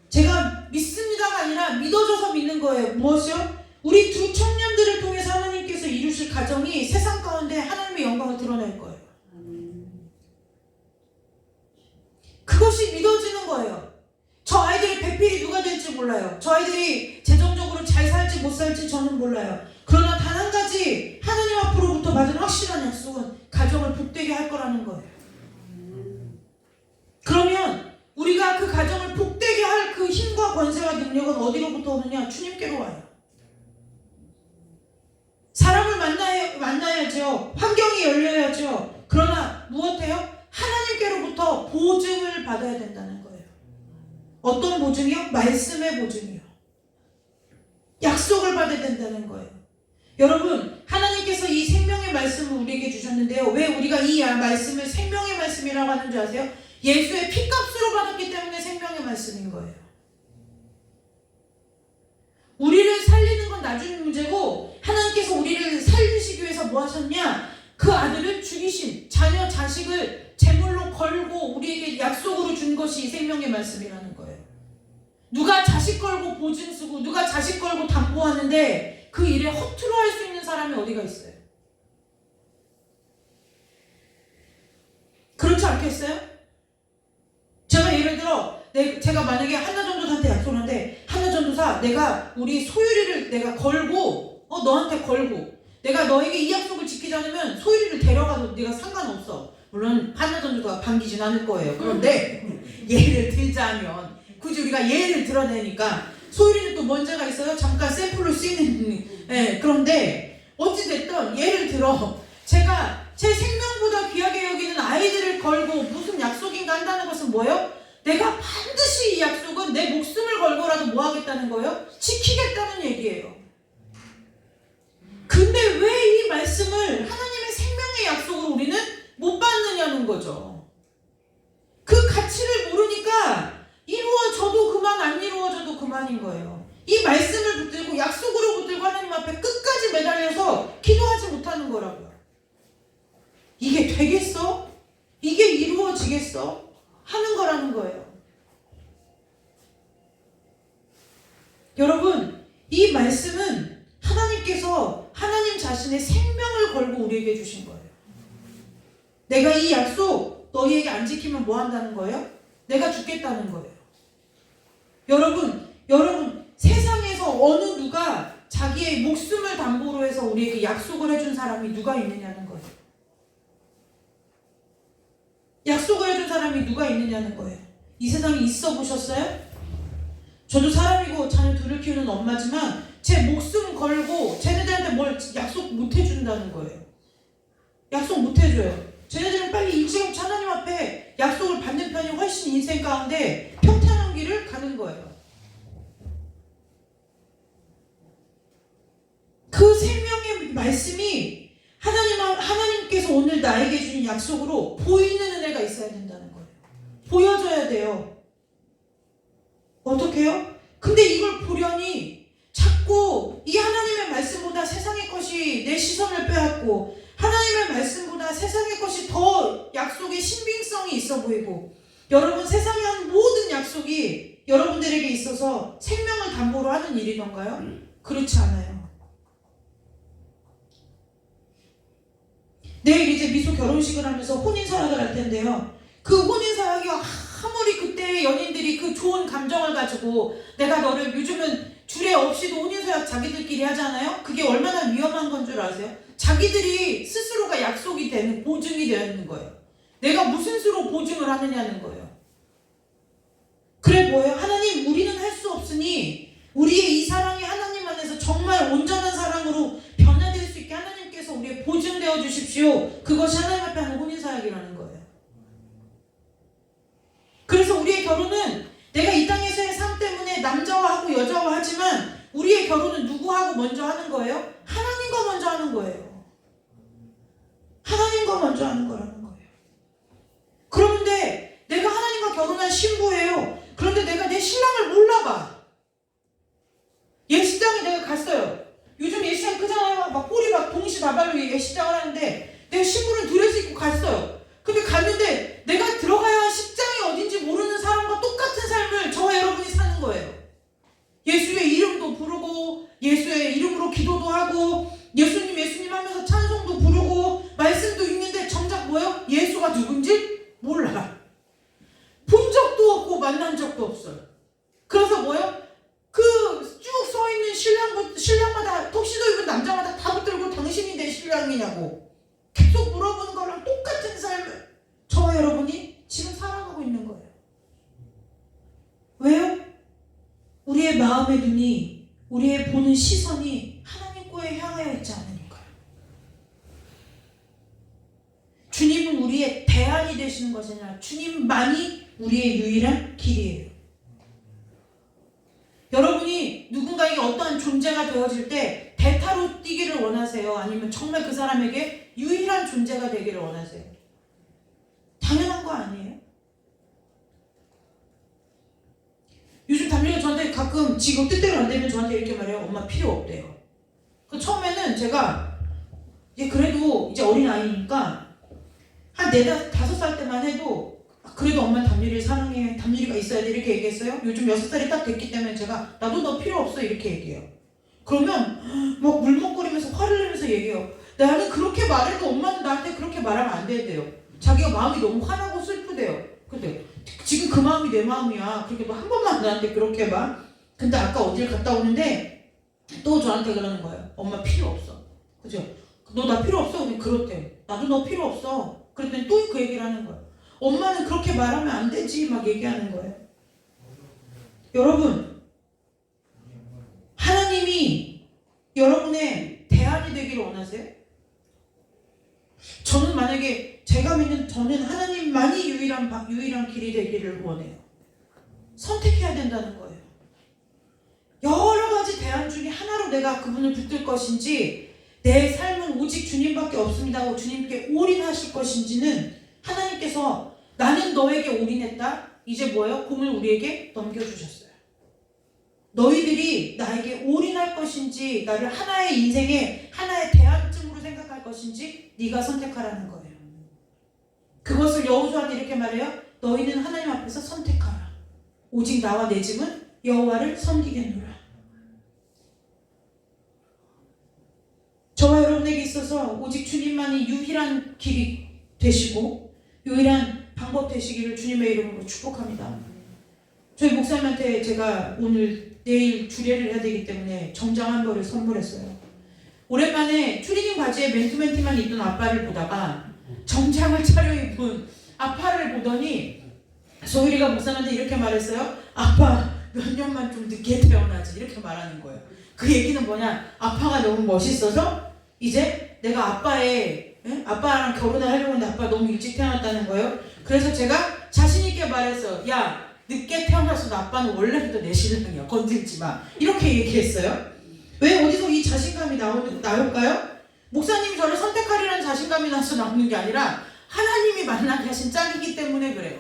제가 믿습니다가 아니라 믿어져서 믿는 거예요. 무엇이요? 우리 두 청년들을 통해서 하나님께서 이루실 가정이 세상 가운데 하나님의 영광을 드러낼 거예요. 그것이 믿어지는 거예요. 저 아이들의 배필이 누가 될지 몰라요. 저 아이들이 재정적으로 잘 살지 못 살지 저는 몰라요. 그러나 단 한 가지 하나님 앞으로부터 받은 확실한 약속은 가정을 복되게 할 거라는 거예요. 그러면 우리가 그 가정을 복되게 할 그 힘과 권세와 능력은 어디로부터 오느냐? 주님께로 와요. 사람을 만나야죠. 환경이 열려야죠. 그러나 무엇해요? 하나님께로부터 보증을 받아야 된다는 거예요. 어떤 보증이요? 말씀의 보증이요. 약속을 받아야 된다는 거예요. 여러분, 하나님께서 이 생명의 말씀을 우리에게 주셨는데요. 왜 우리가 이 말씀을 생명의 말씀이라고 하는 줄 아세요? 예수의 피값으로 받았기 때문에 생명의 말씀인 거예요. 우리를 살리는 건 나중에 문제고 하나님께서 우리를 살리시기 위해서 뭐 하셨냐? 그 아들을 죽이신 자녀 자식을 제물로 걸고 우리에게 약속으로 준 것이 생명의 말씀이라는 거예요. 누가 자식 걸고 보증 쓰고 누가 자식 걸고 담보하는데 그 일에 허투루 할 수 있는 사람이 어디가 있어요? 그렇지 않겠어요? 제가 예를 들어 제가 만약에 한나전도사한테 약속하는데 한나전도사 내가 우리 소유리를 내가 걸고 너한테 걸고 내가 너에게 이 약속을 지키지 않으면 소유리를 데려가도 네가 상관없어. 물론 한나전도사가 반기진 않을 거예요. 그런데 예를 들자면 굳이 우리가 예를 들어내니까 소유리는 또 문제가 있어요. 잠깐 샘플로 쓰이는 그런데 어찌됐든 예를 들어 제가 제 생명보다 귀하게 여기는 아이들을 걸고 무슨 약속인가 한다는 것은 뭐예요? 내가 반드시 이 약속은 내 목숨을 걸고라도 뭐 하겠다는 거예요? 지키겠다는 얘기예요. 근데 왜 이 말씀을 하나님의 생명의 약속으로 우리는 못 받느냐는 거죠. 그 가치를 모르니까 이루어져도 그만 안 이루어져도 그만인 거예요. 이 말씀을 붙들고 약속으로 붙들고 하나님 앞에 끝까지 매달려서 기도하지 못하는 거라고요. 이게 되겠어? 이게 이루어지겠어? 하는 거라는 거예요. 여러분, 이 말씀은 하나님께서 하나님 자신의 생명을 걸고 우리에게 주신 거예요. 내가 이 약속 너희에게 안 지키면 뭐 한다는 거예요? 내가 죽겠다는 거예요. 여러분 세상에서 어느 누가 자기의 목숨을 담보로 해서 우리에게 약속을 해준 사람이 누가 있느냐는 거예요. 약속을 해준 사람이 누가 있느냐는 거예요. 이 세상에 있어 보셨어요? 저도 사람이고 자녀 둘을 키우는 엄마지만 제 목숨 걸고 쟤네들한테 뭘 약속 못 해준다는 거예요. 약속 못 해줘요. 쟤네들은 빨리 일찌감치 하나님 앞에 약속을 받는 편이 훨씬 인생 가운데 평탄한 길을 가는 거예요. 그 생명의 말씀이 하나님께서 오늘 나에게 주신 약속으로 보이는 은혜가 있어야 된다는 거예요. 보여줘야 돼요. 어떻게 해요? 근데 이걸 보려니 자꾸 이 하나님의 말씀보다 세상의 것이 내 시선을 빼앗고 하나님의 말씀보다 세상의 것이 더 약속의 신빙성이 있어 보이고 여러분 세상에 한 모든 약속이 여러분들에게 있어서 생명을 담보로 하는 일이던가요? 그렇지 않아요. 내일 이제 미소 결혼식을 하면서 혼인서약을 할 텐데요. 그 혼인서약이 아무리 그때 연인들이 그 좋은 감정을 가지고 내가 너를 요즘은 주례 없이도 혼인서약 자기들끼리 하잖아요. 그게 얼마나 위험한 건 줄 아세요? 자기들이 스스로가 약속이 되는 보증이 되어 있는 거예요. 내가 무슨 수로 보증을 하느냐는 거예요. 그래 뭐예요? 하나님 우리는 할 수 없으니 우리의 이 사랑이 하나님 안에서 정말 온전한 사랑으로 변화될 수 있게 하나님께서 우리의 보증되어 주십시오. 그것이 하나님 앞에 하는 혼인서약이라는 거예요. 그래서 우리의 결혼은 내가 이 땅에서의 삶 때문에 남자와 하고 여자와 하지만 우리의 결혼은 누구하고 먼저 하는 거예요? 하나님과 먼저 하는 거예요. 하나님과 먼저 하는 거라는 거예요. 그런데 내가 하나님과 결혼한 신부예요. 그런데 내가 내 신랑을 몰라봐. 예식장에 내가 갔어요. 요즘 예식장 크잖아요. 막 꼬리 막 동시다발로 예식장을 하는데 내가 신부는 드레스 입고 갔어요. 근데 갔는데 내가 들어가야 할 식장이 어딘지 모르는 사람과 똑같은 삶을 저와 여러분이 사는 거예요. 예수의 이름도 부르고 예수의 이름으로 기도도 하고 예수님 예수님 하면서 찬송도 부르고 말씀도 읽는데 정작 뭐예요? 예수가 누군지 몰라. 본 적도 없고 만난 적도 없어요. 그래서 뭐예요? 그 쭉 서 있는 신랑마다 턱시도 입은 남자마다 다 붙들고 당신이 내 신랑이냐고 계속 물어보는 거랑 똑같은 삶을 저와 여러분이 지금 살아가고 있는 거예요. 왜요? 우리의 마음의 눈이, 우리의 보는 시선이 하나님 거에 향하여 있지 않으니까요. 주님은 우리의 대안이 되시는 것이 아니라 주님만이 우리의 유일한 길이에요. 여러분이 누군가에게 어떠한 존재가 되어질 때 대타로 뛰기를 원하세요? 아니면 정말 그 사람에게 유일한 존재가 되기를 원하세요? 당연한 거 아니에요? 요즘 담임이가 저한테 가끔 지금 뜻대로 안 되면 저한테 이렇게 말해요. 엄마 필요 없대요. 그 처음에는 제가 이제 그래도 이제 어린아이니까 한 4, 5살 때만 해도 그래도 엄마 담유리를 사랑해. 담유리가 있어야 돼. 이렇게 얘기했어요. 요즘 6살이 딱 됐기 때문에 제가 나도 너 필요 없어. 이렇게 얘기해요. 그러면 막 울먹거리면서 화를 내면서 얘기해요. 나는 그렇게 말해도 엄마는 나한테 그렇게 말하면 안 된대요. 자기가 마음이 너무 화나고 슬프대요. 근데 지금 그 마음이 내 마음이야. 그렇게 한 번만 나한테 그렇게 해봐. 근데 아까 어딜 갔다 오는데 또 저한테 그러는 거예요. 엄마 필요 없어. 그죠? 너 나 필요 없어? 근데 그렇대요. 나도 너 필요 없어. 그랬더니 또 그 얘기를 하는 거예요. 엄마는 그렇게 말하면 안 되지. 막 얘기하는 거예요. 여러분, 하나님이 여러분의 대안이 되기를 원하세요? 저는 만약에 제가 믿는 저는 하나님만이 유일한 길이 되기를 원해요. 선택해야 된다는 거예요. 여러 가지 대안 중에 하나로 내가 그분을 붙들 것인지 내 삶은 오직 주님밖에 없습니다 하고 주님께 올인하실 것인지는 하나님께서 나는 너에게 올인했다. 이제 뭐예요? 공을 우리에게 넘겨주셨어요. 너희들이 나에게 올인할 것인지 나를 하나의 인생의 하나의 대안쯤으로 생각할 것인지 네가 선택하라는 거예요. 그것을 여호수아한테 이렇게 말해요. 너희는 하나님 앞에서 선택하라. 오직 나와 내 집은 여호와를 섬기겠노라. 저와 여러분에게 있어서 오직 주님만이 유일한 길이 되시고 유일한 방법 되시기를 주님의 이름으로 축복합니다. 저희 목사님한테 제가 내일 주례를 해야 되기 때문에 정장 한 벌을 선물했어요. 오랜만에 추리닝 바지에 맨투맨티만 입던 아빠를 보다가 정장을 차려입은 아빠를 보더니 소율이가 목사님한테 이렇게 말했어요. 아빠 몇 년만 좀 늦게 태어나지. 이렇게 말하는 거예요. 그 얘기는 뭐냐, 아빠가 너무 멋있어서 이제 내가 아빠랑 결혼을 하려고 했는데 아빠가 너무 일찍 태어났다는 거예요. 그래서 제가 자신 있게 말했어요. 야, 늦게 태어나서도 아빠는 원래부터 내 신랑이야. 건들지 마. 이렇게 얘기했어요. 왜 어디서 이 자신감이 나올까요? 목사님이 저를 선택하리라는 자신감이 나서 나오는 게 아니라 하나님이 만나게 하신 짝이기 때문에 그래요.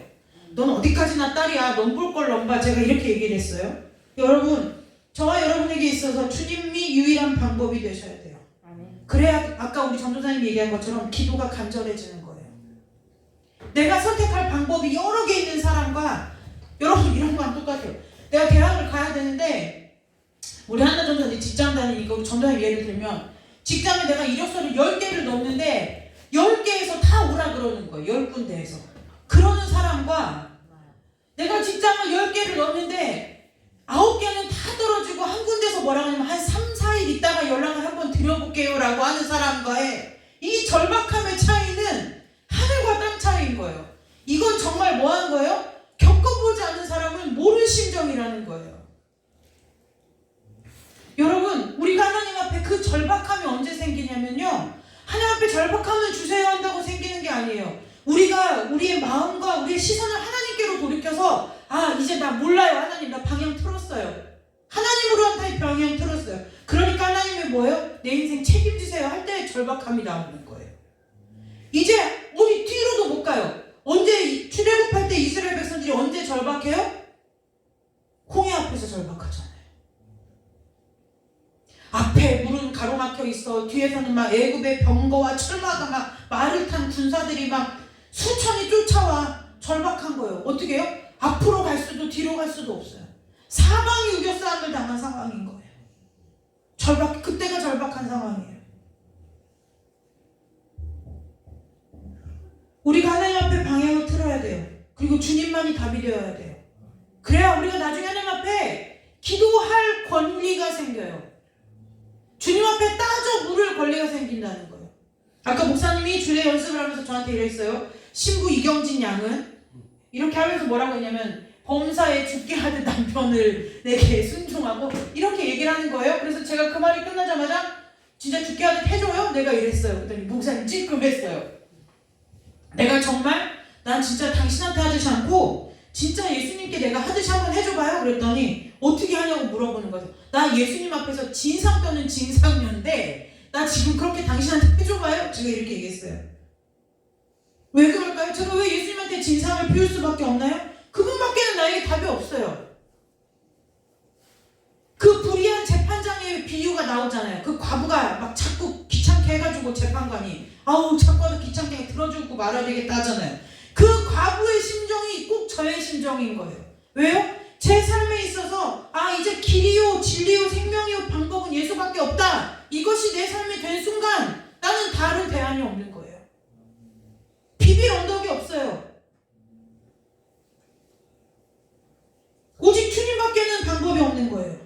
넌 어디까지나 딸이야. 넌 볼 걸 넘봐. 제가 이렇게 얘기를 했어요. 여러분, 저와 여러분에게 있어서 주님이 유일한 방법이 되셔야 돼요. 그래야 아까 우리 전도사님이 얘기한 것처럼 기도가 간절해지는 거예요. 내가 선택할 방법이 여러 개 있는 사람과 여러분 이런 거랑 똑같아요. 내가 대학을 가야 되는데 우리 한나 전도사님 직장 다니니까 우리 전도사님 예를 들면 직장에 내가 이력서를 10개를 넣는데 10개에서 다 오라 그러는 거예요. 10군데에서. 그러는 사람과 내가 직장을 10개를 넣는데 9개는 다 떨어지고 한 군데서 뭐라고 하냐면 한 3, 4일 있다가 연락을 한번 드려볼게요 라고 하는 사람과의 이 절박함의 차이는 하늘과 땅 차이인 거예요. 이건 정말 뭐 하는 거예요? 겪어보지 않은 사람은 모를 심정이라는 거예요. 여러분, 우리가 하나님 앞에 그 절박함이 언제 생기냐면요, 하나님 앞에 절박함을 주세요 한다고 생기는 게 아니에요. 우리가 우리의 마음과 우리의 시선을 하나님께로 돌이켜서 이제 나 몰라요. 하나님 나 방향 틀었어요. 하나님으로 한 타입 방향 틀었어요. 뭐예요? 내 인생 책임지세요 할 때 절박함이 나오는 거예요. 이제 어디 뒤로도 못 가요. 언제 출애굽할 때 이스라엘 백성들이 언제 절박해요? 홍해 앞에서 절박하잖아요. 앞에 물은 가로막혀 있어. 뒤에서는 막 애굽의 병거와 철마가 막 말을 탄 군사들이 막 수천이 쫓아와. 절박한 거예요. 어떻게 해요? 앞으로 갈 수도 뒤로 갈 수도 없어요. 사방이 우겨싸움을 당한 상황인 거예요. 그때가 절박한 상황이에요. 우리가 하나님 앞에 방향을 틀어야 돼요. 그리고 주님만이 답이 되어야 돼요. 그래야 우리가 나중에 하나님 앞에 기도할 권리가 생겨요. 주님 앞에 따져 물을 권리가 생긴다는 거예요. 아까 목사님이 주례 연습을 하면서 저한테 이랬어요. 신부 이경진 양은 이렇게 하면서 뭐라고 했냐면 범사에 죽게 하듯 남편을 내게 순종하고 이렇게 얘기를 하는 거예요. 그래서 제가 그 말이 끝나자마자 진짜 죽게 하듯 해줘요? 내가 이랬어요. 그랬더니 목사님 찔끔했어요. 내가 정말 난 진짜 당신한테 하듯이 않고 진짜 예수님께 내가 하듯이 한번 해줘봐요. 그랬더니 어떻게 하냐고 물어보는 거죠. 나 예수님 앞에서 진상 또는 진상녀인데 나 지금 그렇게 당신한테 해줘봐요? 제가 이렇게 얘기했어요. 왜 그럴까요? 제가 왜 예수님한테 진상을 피울 수밖에 없나요? 그분밖에는 나에게 답이 없어요. 그 불의한 재판장의 비유가 나오잖아요. 그 과부가 막 자꾸 귀찮게 해가지고 재판관이 아우 자꾸 하도 귀찮게 들어주고 말아야 되겠다 하잖아요. 그 과부의 심정이 꼭 저의 심정인 거예요. 왜요? 제 삶에 있어서 이제 길이요 진리요 생명이요 방법은 예수밖에 없다. 이것이 내 삶이 된 순간 나는 다른 대안이 없는 거예요. 비빌 언덕이 없어요. 오직 주님밖에는 방법이 없는 거예요.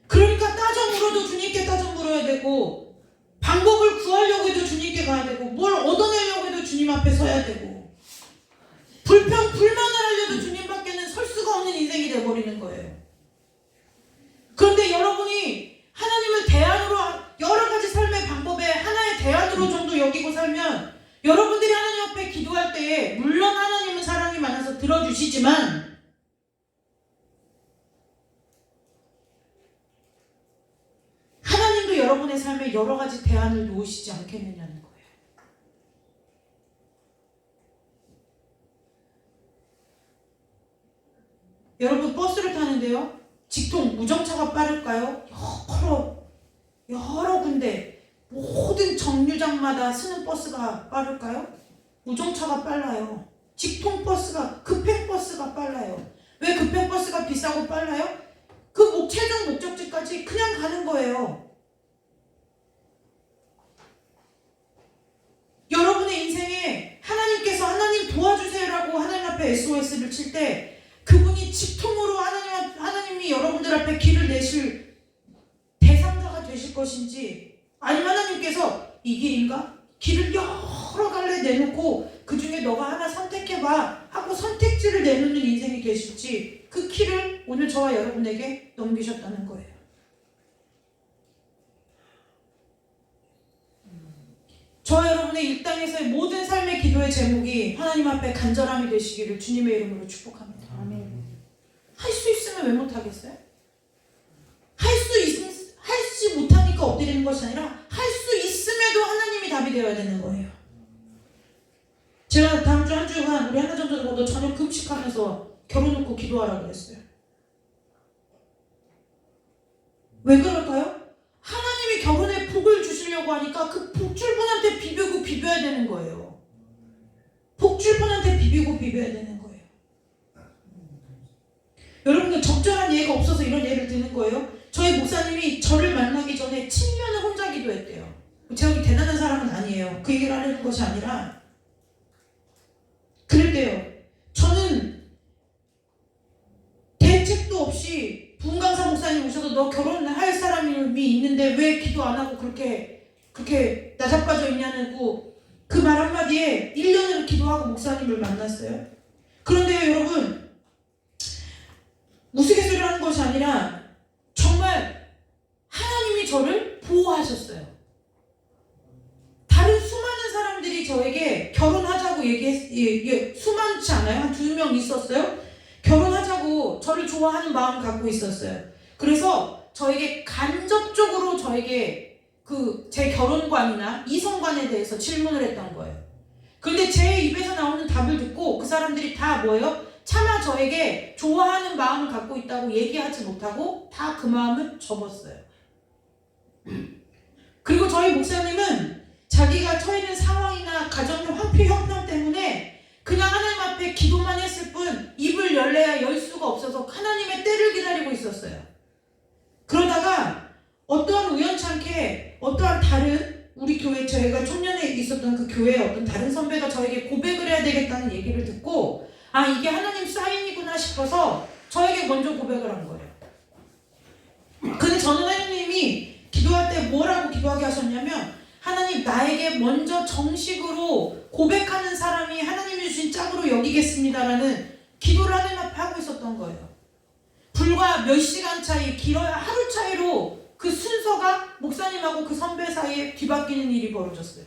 그러니까 따져 물어도 주님께 따져 물어야 되고 방법을 구하려고 해도 주님께 가야 되고 뭘 얻어내려고 해도 주님 앞에 서야 되고 불만을 하려도 주님밖에는 설 수가 없는 인생이 돼버리는 거예요. 그런데 여러분이 하나님을 대안으로 여러 가지 삶의 방법에 하나의 대안으로 정도 여기고 살면 여러분들이 하나님 앞에 기도할 때에 물론 하나님은 사랑이 많아서 들어주시지만 하나님도 여러분의 삶에 여러 가지 대안을 놓으시지 않겠느냐는 거예요. 여러분 버스를 타는데요. 직통 무정차가 빠를까요? 여러 군데 모든 정류장마다 쓰는 버스가 빠를까요? 무정차가 빨라요. 직통버스가 급행버스가 빨라요. 왜 급행버스가 비싸고 빨라요? 그 최종 목적지까지 그냥 가는 거예요. 여러분의 인생에 하나님께서 하나님 도와주세요라고 하나님 앞에 SOS를 칠 때 그분이 직통으로 하나님이 여러분들 앞에 길을 내실 대상자가 되실 것인지 아니면 하나님께서 이 길인가? 길을 여러 갈래 내놓고 그 중에 너가 하나 선택해봐 하고 선택지를 내놓는 인생이 되실지 그 길을 오늘 저와 여러분에게 넘기셨다는 거예요. 저와 여러분의 이 땅에서의 모든 삶의 기도의 제목이 하나님 앞에 간절함이 되시기를 주님의 이름으로 축복합니다. 아멘. 할 수 있으면 왜 못하겠어요? 하지 못하니까 엎드리는 것이 아니라 할 수 있음에도 하나님이 답이 되어야 되는 거예요. 제가 다음 주 한 주간 우리 하나전도도 저녁 금식하면서 결혼놓고 기도하라고 그랬어요. 왜 그럴까요? 하나님이 결혼에 복을 주시려고 하니까 그 복줄분한테 비벼야 되는 거예요. 복줄분한테 비벼야 되는 거예요. 여러분들 적절한 예가 없어서 이런 예를 드는 거예요. 저희 목사님이 저를 만나기 전에 7년을 혼자 기도했대요. 제가 대단한 사람은 아니에요. 그 얘기를 하려는 것이 아니라 그랬대요. 저는 대책도 없이 부흥강사 목사님 오셔서 너 결혼할 사람이 있는데 왜 기도 안 하고 그렇게 나자빠져 있냐는 그 말 한마디에 1년을 기도하고 목사님을 만났어요. 그런데 여러분 우스갯소리를 하는 것이 아니라 정말 하나님이 저를 보호하셨어요. 다른 수많은 사람들이 저에게 결혼하자고 수많지 않아요? 한 2명 있었어요. 결혼하자고 저를 좋아하는 마음 갖고 있었어요. 그래서 저에게 간접적으로 저에게 제 결혼관이나 이성관에 대해서 질문을 했던 거예요. 그런데 제 입에서 나오는 답을 듣고 그 사람들이 다 뭐예요? 차마 저에게 좋아하는 마음을 갖고 있다고 얘기하지 못하고 다 그 마음을 접었어요. 그리고 저희 목사님은 자기가 처해 있는 상황이나 가정의 형편 때문에 그냥 하나님 앞에 기도만 했을 뿐 입을 열래야 열 수가 없어서 하나님의 때를 기다리고 있었어요. 그러다가 어떠한 우연찮게 어떠한 다른 우리 교회 저희가 청년에 있었던 그 교회의 어떤 다른 선배가 저에게 고백을 해야 되겠다는 얘기를 듣고 아 이게 하나님 사인이구나 싶어서 저에게 먼저 고백을 한 거예요. 근데 저는 하나님이 기도할 때 뭐라고 기도하게 하셨냐면 하나님 나에게 먼저 정식으로 고백하는 사람이 하나님이 주신 짝으로 여기겠습니다라는 기도를 하나님 앞에 하고 있었던 거예요. 불과 몇 시간 차이 길어야 하루 차이로 그 순서가 목사님하고 그 선배 사이에 뒤바뀌는 일이 벌어졌어요.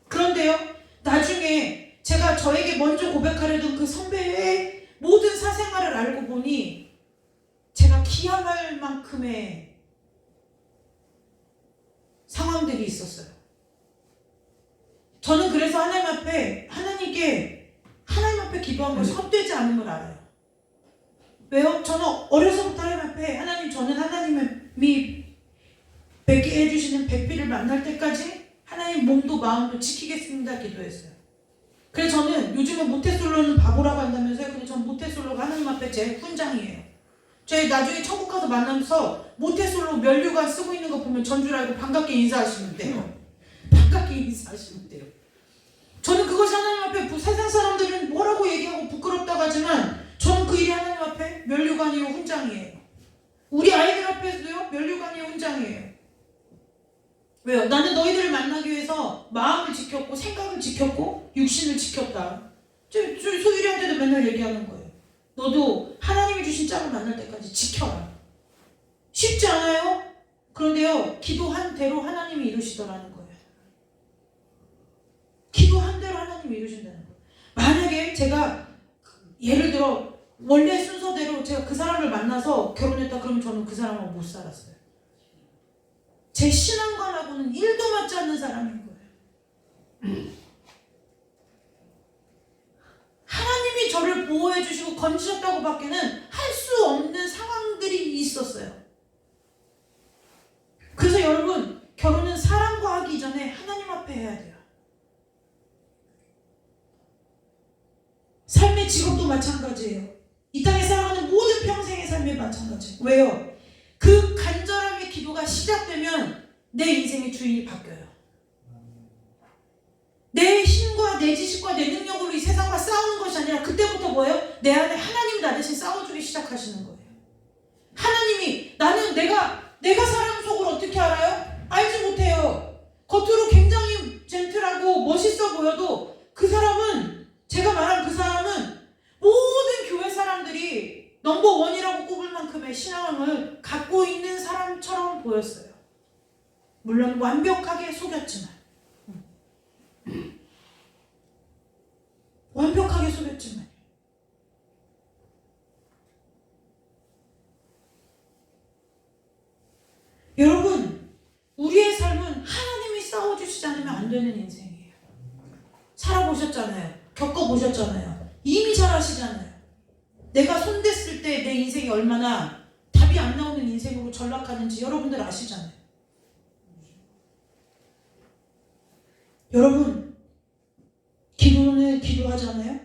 그런데요 나중에 제가 저에게 먼저 고백하려던 그 선배의 모든 사생활을 알고 보니 제가 기함할 만큼의 상황들이 있었어요. 저는 그래서 하나님 앞에 기도한 것이 헛되지 않음을 알아요. 왜요? 저는 어려서부터 하나님 앞에 하나님 저는 하나님이 뵙게 해주시는 백비를 만날 때까지 하나님 몸도 마음도 지키겠습니다 기도했어요. 그래서 저는 요즘은 모태솔로는 바보라고 한다면서요. 근데 저는 모태솔로가 하나님 앞에 제 훈장이에요. 저희 나중에 천국 가서 만나면서 모태솔로 면류관 쓰고 있는 거 보면 전 줄 알고 반갑게 인사하시면 돼요. 반갑게 인사하시면 돼요. 저는 그것이 하나님 앞에 세상 사람들은 뭐라고 얘기하고 부끄럽다고 하지만 저는 그 일이 하나님 앞에 면류관이요 훈장이에요. 우리 아이들 앞에서도요 면류관이요 훈장이에요. 왜요? 나는 너희들을 만나기 위해서 마음을 지켰고 생각을 지켰고 육신을 지켰다. 저 소율이한테도 맨날 얘기하는 거예요. 너도 하나님이 주신 짝을 만날 때까지 지켜라. 쉽지 않아요? 그런데요 기도한 대로 하나님이 이루시더라는 거예요. 기도한 대로 하나님이 이루신다는 거예요. 만약에 제가 예를 들어 원래 순서대로 제가 그 사람을 만나서 결혼했다 그러면 저는 그 사람하고 못 살았어요. 제 신앙관하고는 1도 맞지 않는 사람인 거예요. 하나님이 저를 보호해 주시고 건지셨다고 밖에는 할 수 없는 상황들이 있었어요. 그래서 여러분 결혼은 사람과 하기 전에 하나님 앞에 해야 돼요. 삶의 직업도 마찬가지예요. 이 땅에 살아가는 모든 평생의 삶이 마찬가지예요. 왜요? 그 간절함의 기도가 시작되면 내 인생의 주인이 바뀌어요. 내 힘과 내 지식과 내 능력으로 이 세상과 싸우는 것이 아니라 그때부터 뭐예요? 내 안에 하나님 나 대신 싸워주기 시작하시는 거예요. 하나님이 나는 내가 사람 속을 어떻게 알아요? 알지 못해요. 겉으로 굉장히 젠틀하고 멋있어 보여도 그 사람은 제가 말한 그 사람은 모든 교회 사람들이 넘버원이라고 꼽을 만큼의 신앙을 갖고 있는 사람처럼 보였어요. 물론 완벽하게 속였지만 완벽하게 속였지만 여러분 우리의 삶은 하나님이 싸워주시지 않으면 안 되는 인생이에요. 살아보셨잖아요. 겪어보셨잖아요. 이미 잘 아시잖아요. 내가 손댔을 때 내 인생이 얼마나 답이 안 나오는 인생으로 전락하는지 여러분들 아시잖아요. 여러분 기도는 기도하잖아요.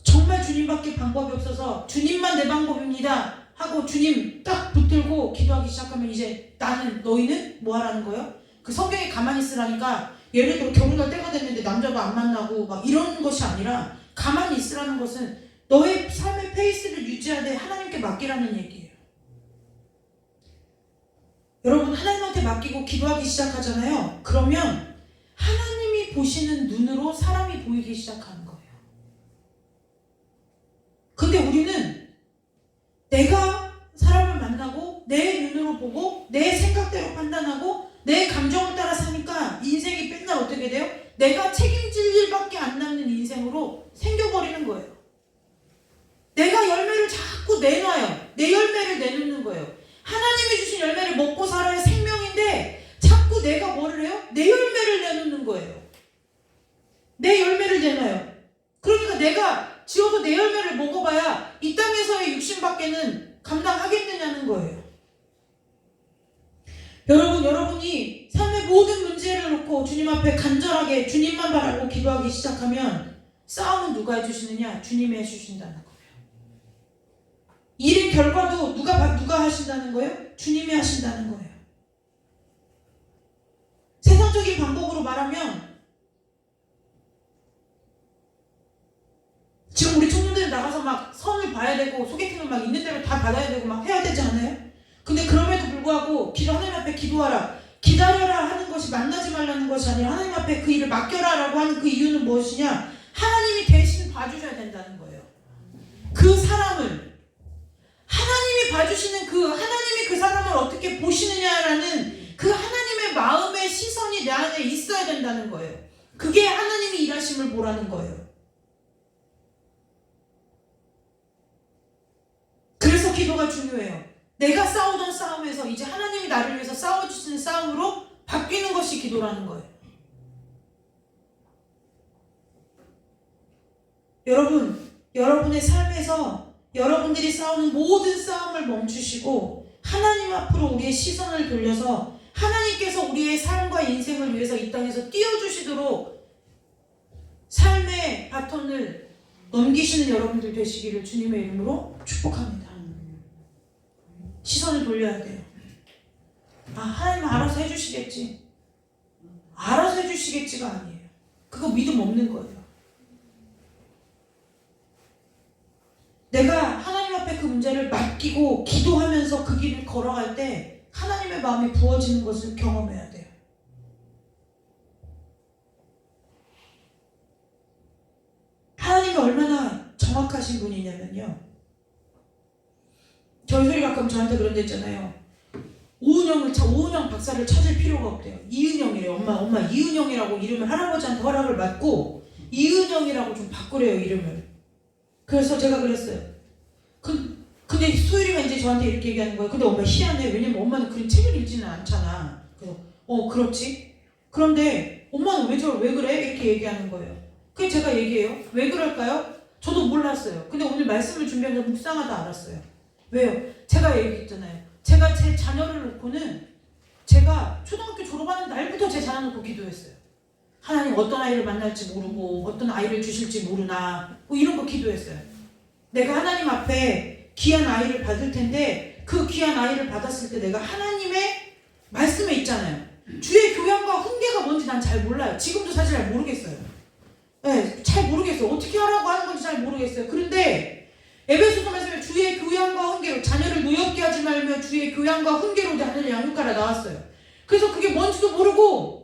정말 주님밖에 방법이 없어서 주님만 내 방법입니다 하고 주님 딱 붙들고 기도하기 시작하면 이제 너희는 뭐 하라는 거예요? 그 성경에 가만히 있으라니까 예를 들어 결혼할 때가 됐는데 남자가 안 만나고 막 이런 것이 아니라 가만히 있으라는 것은 너의 삶의 페이스를 유지하되 하나님께 맡기라는 얘기예요. 여러분 하나님한테 맡기고 기도하기 시작하잖아요. 그러면 하나님이 보시는 눈으로 사람이 보이기 시작하는 거예요. 근데 우리는 내가 사람을 만나고 내 눈으로 보고 내 생각대로 판단하고 내 감정을 따라 사니까 인생이 맨날 어떻게 돼요? 내가 책임질 일밖에 안 남는 인생으로 생겨버리는 거예요. 내가 열매를 자꾸 내놔요. 내 열매를 내놓는 거예요. 여러분이 삶의 모든 문제를 놓고 주님 앞에 간절하게 주님만 바라고 기도하기 시작하면 싸움은 누가 해주시느냐? 주님이 해주신다는 거예요. 일의 결과도 누가 하신다는 거예요? 주님이 하신다는 거예요. 세상적인 방법으로 말하면 지금 우리 청년들 나가서 막 선을 봐야 되고 소개팅을 막 있는 대로 다 받아야 되고 막 해야 되지 않아요? 근데 그럼에도 불구하고 하나님 앞에 기도하라, 기다려라 하는 것이 만나지 말라는 것이 아니라 하나님 앞에 그 일을 맡겨라 라고 하는 그 이유는 무엇이냐? 하나님이 대신 봐주셔야 된다는 거예요. 그 사람을 하나님이 봐주시는 하나님이 그 사람을 어떻게 보시느냐라는 그 하나님의 마음의 시선이 내 안에 있어야 된다는 거예요. 그게 하나님이 일하심을 보라는 거예요. 그래서 기도가 중요해요. 내가 싸우던 싸움에서 이제 하나님이 나를 위해서 싸워주시는 싸움으로 바뀌는 것이 기도라는 거예요. 여러분의 삶에서 여러분들이 싸우는 모든 싸움을 멈추시고 하나님 앞으로 우리의 시선을 돌려서 하나님께서 우리의 삶과 인생을 위해서 이 땅에서 띄워주시도록 삶의 바톤을 넘기시는 여러분들 되시기를 주님의 이름으로 축복합니다. 시선을 돌려야 돼요. 하나님은 알아서 해주시겠지. 알아서 해주시겠지가 아니에요. 그거 믿음 없는 거예요. 내가 하나님 앞에 그 문제를 맡기고 기도하면서 그 길을 걸어갈 때 하나님의 마음이 부어지는 것을 경험해야 돼요. 하나님이 얼마나 정확하신 분이냐면요. 저희 소리 가끔 저한테 그런 데 있잖아요. 오은영 박사를 찾을 필요가 없대요. 이은영이래요. 엄마 이은영이라고 이름을 할아버지한테 허락을 받고 이은영이라고 좀 바꾸래요, 이름을. 그래서 제가 그랬어요. 근데 소율이가 이제 저한테 이렇게 얘기하는 거예요. 근데 엄마 희한해. 왜냐면 엄마는 그런 책을 읽지는 않잖아. 그래서 그렇지. 그런데 엄마는 왜 그래? 이렇게 얘기하는 거예요. 그래서 제가 얘기해요. 왜 그럴까요? 저도 몰랐어요. 근데 오늘 말씀을 준비하면서 묵상하다 알았어요. 왜요? 제가 얘기했잖아요. 제가 제 자녀를 놓고는 제가 초등학교 졸업하는 날부터 제 자녀 놓고 기도했어요. 하나님 어떤 아이를 만날지 모르고 어떤 아이를 주실지 모르나 뭐 이런 거 기도했어요. 내가 하나님 앞에 귀한 아이를 받을 텐데 그 귀한 아이를 받았을 때 내가 하나님의 말씀에 있잖아요. 주의 교양과 훈계가 뭔지 난 잘 몰라요. 지금도 사실 잘 모르겠어요. 네, 잘 모르겠어요. 어떻게 하라고 하는 건지 잘 모르겠어요. 그런데 에베소서 말씀에 주의 교양과 훈계로 자녀를 노엽게 하지 말며 주의 교양과 훈계로 자녀를 양육하라 나왔어요. 그래서 그게 뭔지도 모르고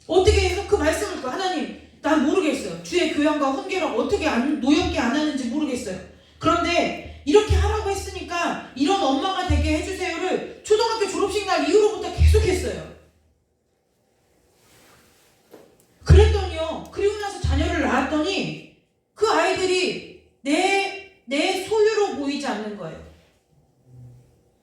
어떻게 해서 그 말씀을 하나님 난 모르겠어요. 주의 교양과 훈계로 어떻게 노엽게 안 하는지 모르겠어요. 그런데 이렇게 하라고 했으니까 이런 엄마가 되게 해주세요를 초등학교 졸업식 날 이후로부터 계속 했어요. 그랬더니요. 그리고 나서 자녀를 낳았더니 그 아이들이 내 소유로 보이지 않는 거예요.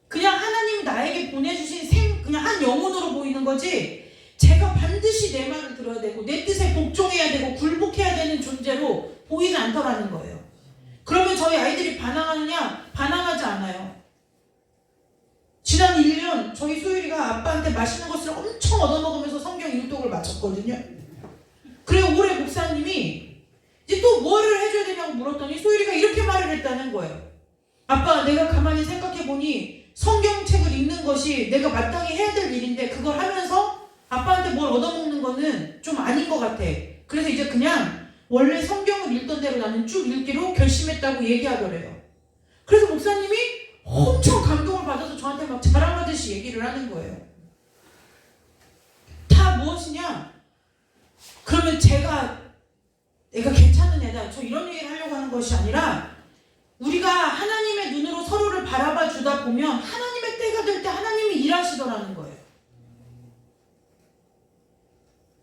그냥 하나님이 나에게 보내주신 그냥 한 영혼으로 보이는 거지 제가 반드시 내 말을 들어야 되고 내 뜻에 복종해야 되고 굴복해야 되는 존재로 보이지 않더라는 거예요. 그러면 저희 아이들이 반항하느냐? 반항하지 않아요. 지난 1년 저희 소율이가 아빠한테 맛있는 것을 엄청 얻어먹으면서 성경 일독을 마쳤거든요. 그래서 올해 목사님이 이제 또 뭐를 해줘야 되냐고 물었더니 소율이가 이렇게 말을 했다는 거예요. 아빠, 내가 가만히 생각해보니 성경책을 읽는 것이 내가 마땅히 해야 될 일인데 그걸 하면서 아빠한테 뭘 얻어먹는 거는 좀 아닌 것 같아. 그래서 이제 그냥 원래 성경을 읽던 대로 나는 쭉 읽기로 결심했다고 얘기하더래요. 그래서 목사님이 엄청 감동을 받아서 저한테 막 자랑하듯이 얘기를 하는 거예요. 다 무엇이냐? 그러면 내가 괜찮은 애다. 저 이런 얘기를 하려고 하는 것이 아니라 우리가 하나님의 눈으로 서로를 바라봐 주다 보면 하나님의 때가 될 때 하나님이 일하시더라는 거예요.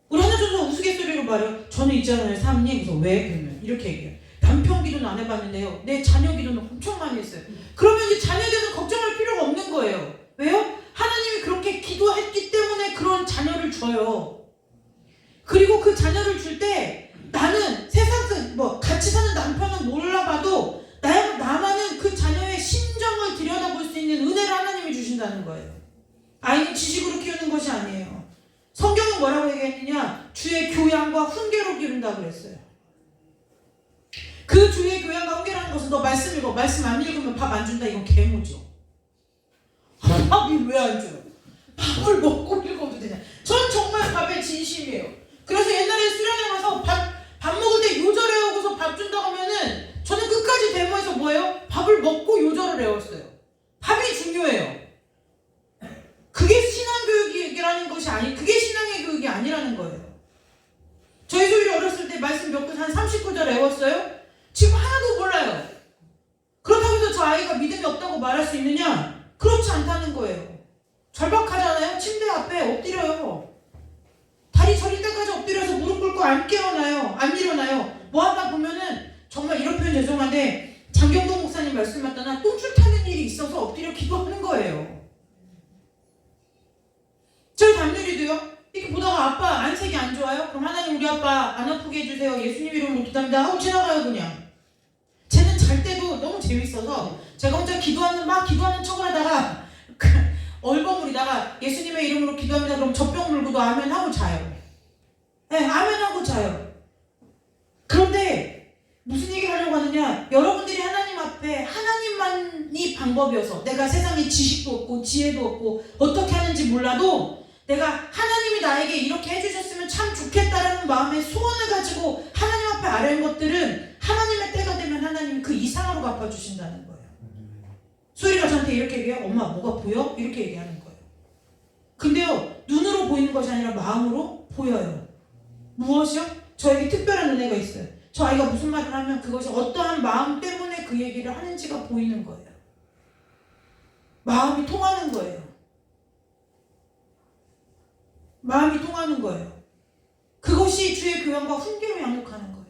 우리 하나님도 우스갯소리로 말해요. 저는 있잖아요, 사모님. 그래서 왜? 그러면 이렇게 얘기해요. 남편 기도는 안 해봤는데요. 내 자녀 기도는 엄청 많이 했어요. 그러면 이제 자녀에 대해서 걱정할 필요가 없는 거예요. 왜요? 하나님이 그렇게 기도했기 때문에 그런 자녀를 줘요. 그리고 그 자녀를 줄 때 나는 세상에서 같이 사는 남편은 몰라봐도 나만은 그 자녀의 심정을 들여다볼 수 있는 은혜를 하나님이 주신다는 거예요. 아이는 지식으로 키우는 것이 아니에요. 성경은 뭐라고 얘기했느냐? 주의 교양과 훈계로 기른다 그랬어요. 그 주의 교양과 훈계라는 것은 너 말씀 읽어. 말씀 안 읽으면 밥 안 준다. 이건 개무죠. 밥이 왜 안 줘요? 밥을 먹고 읽어도 되냐? 전 정말 밥에 진심이에요. 그래서 옛날에 수련회 가서 밥 먹을 때 요절해 오고서 밥 준다고 하면은 저는 끝까지 데모에서 뭐예요? 밥을 먹고 요절을 외웠어요. 밥이 중요해요. 그게 신앙교육이라는 것이 그게 신앙의 교육이 아니라는 거예요. 저희 조율이 어렸을 때 말씀 몇 분 한 30구절 외웠어요? 지금 하나도 몰라요. 그렇다고 해서 저 아이가 믿음이 없다고 말할 수 있느냐? 그렇지 않다는 거예요. 절박하잖아요. 침대 앞에 엎드려요. 다리 저릴 때까지 엎드려서 무릎 꿇고 안 깨어나요. 안 일어나요. 뭐 하다 보면은 정말 이런 표현 죄송한데 장경동 목사님 말씀 맞다나 똥줄 타는 일이 있어서 엎드려 기도하는 거예요. 저희 담요리도요. 이렇게 보다가 아빠 안색이 안 좋아요? 그럼 하나님 우리 아빠 안 아프게 해주세요. 예수님 이름으로 기도합니다 하고 지나가요 그냥. 쟤는 잘 때도 너무 재밌어서 제가 혼자 막 기도하는 척을 하다가 얼버무리다가 예수님의 이름으로 기도합니다 그럼 젖병 물고도 아멘 하고 자요. 네, 아멘 하고 자요. 그런데 무슨 얘기를 하려고 하느냐? 여러분들이 하나님 앞에 하나님만이 방법이어서 내가 세상에 지식도 없고 지혜도 없고 어떻게 하는지 몰라도 내가 하나님이 나에게 이렇게 해주셨으면 참 좋겠다라는 마음의 소원을 가지고 하나님 앞에 아뢰는 것들은 하나님의 때가 되면 하나님이 그 이상으로 갚아주신다는 거예요. 소리가 저한테 이렇게 얘기해요. 엄마 뭐가 보여? 이렇게 얘기하는 거예요. 근데요 눈으로 보이는 것이 아니라 마음으로 보여요. 무엇이요? 저에게 특별한 은혜가 있어요. 저 아이가 무슨 말을 하면 그것이 어떠한 마음 때문에 그 얘기를 하는지가 보이는 거예요. 마음이 통하는 거예요. 마음이 통하는 거예요. 그것이 주의 교양과 훈계로 양육하는 거예요.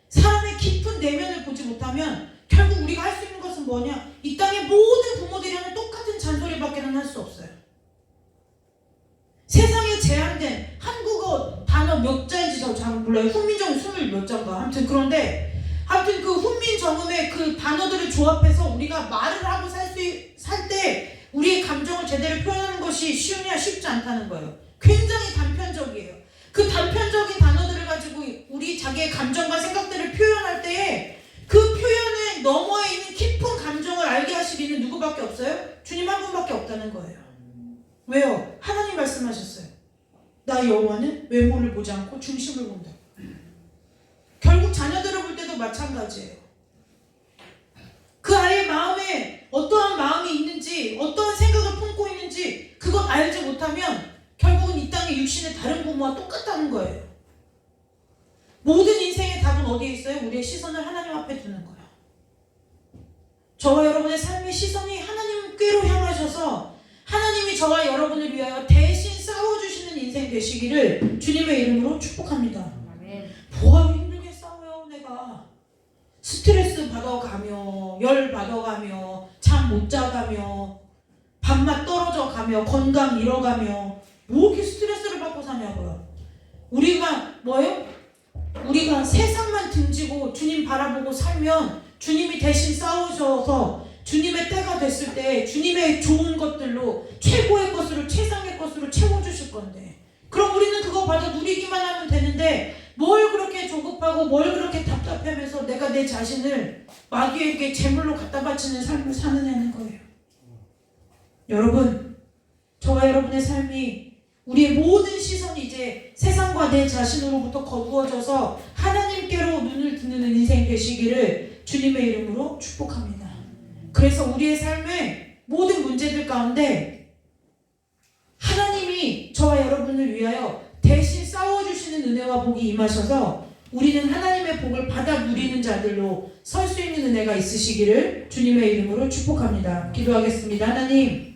사람의 깊은 내면을 보지 못하면 결국 우리가 할 수 있는 것은 뭐냐? 이 땅의 모든 부모들이 하는 똑같은 잔소리밖에는 할 수 없어요. 세상에 제한된 한국어 단어 몇 자인지 저 잘 몰라요. 훈민정음 20몇 자인가. 아무튼 그런데 그 훈민정음의 그 단어들을 조합해서 우리가 말을 하고 살 때 우리의 감정을 제대로 표현하는 것이 쉬우냐? 쉽지 않다는 거예요. 굉장히 단편적이에요. 그 단편적인 단어들을 가지고 우리 자기의 감정과 생각들을 표현할 때에 그 표현의 너머에 있는 깊은 감정을 알게 하실 이는 누구밖에 없어요? 주님 한 분밖에 없다는 거예요. 왜요? 하나님 말씀하셨어요. 나 여호와는 외모를 보지 않고 중심을 본다. 결국 자녀들을 볼 때도 마찬가지예요. 그 아이의 마음에 어떠한 마음이 있는지 어떠한 생각을 품고 있는지 그것 알지 못하면 결국은 이 땅의 육신의 다른 부모와 똑같다는 거예요. 모든 인생의 답은 어디에 있어요? 우리의 시선을 하나님 앞에 두는 거예요. 저와 여러분의 삶의 시선이 하나님께로 향하셔서 하나님이 저와 여러분을 위하여 대신 싸워주시는 인생 되시기를 주님의 이름으로 축복합니다. 뭐하러 힘들게 싸워요 내가. 스트레스 받아가며 열 받아가며 잠 못 자가며 밥맛 떨어져가며 건강 잃어가며 뭐 이렇게 스트레스를 받고 사냐고요. 우리가 뭐예요? 우리가 세상만 등지고 주님 바라보고 살면 주님이 대신 싸우셔서 주님의 때가 됐을 때 주님의 좋은 것들로 최고의 것으로 최상의 것으로 채워주실 건데 그럼 우리는 그거 받아 누리기만 하면 되는데 뭘 그렇게 조급하고 뭘 그렇게 답답해하면서 내가 내 자신을 마귀에게 제물로 갖다 바치는 삶을 사느냐는 거예요. 여러분 저와 여러분의 삶이 우리의 모든 시선이 이제 세상과 내 자신으로부터 거두어져서 하나님께로 눈을 드는 인생 되시기를 주님의 이름으로 축복합니다. 그래서 우리의 삶의 모든 문제들 가운데 하나님이 저와 여러분을 위하여 대신 싸워주시는 은혜와 복이 임하셔서 우리는 하나님의 복을 받아 누리는 자들로 설 수 있는 은혜가 있으시기를 주님의 이름으로 축복합니다. 기도하겠습니다. 하나님,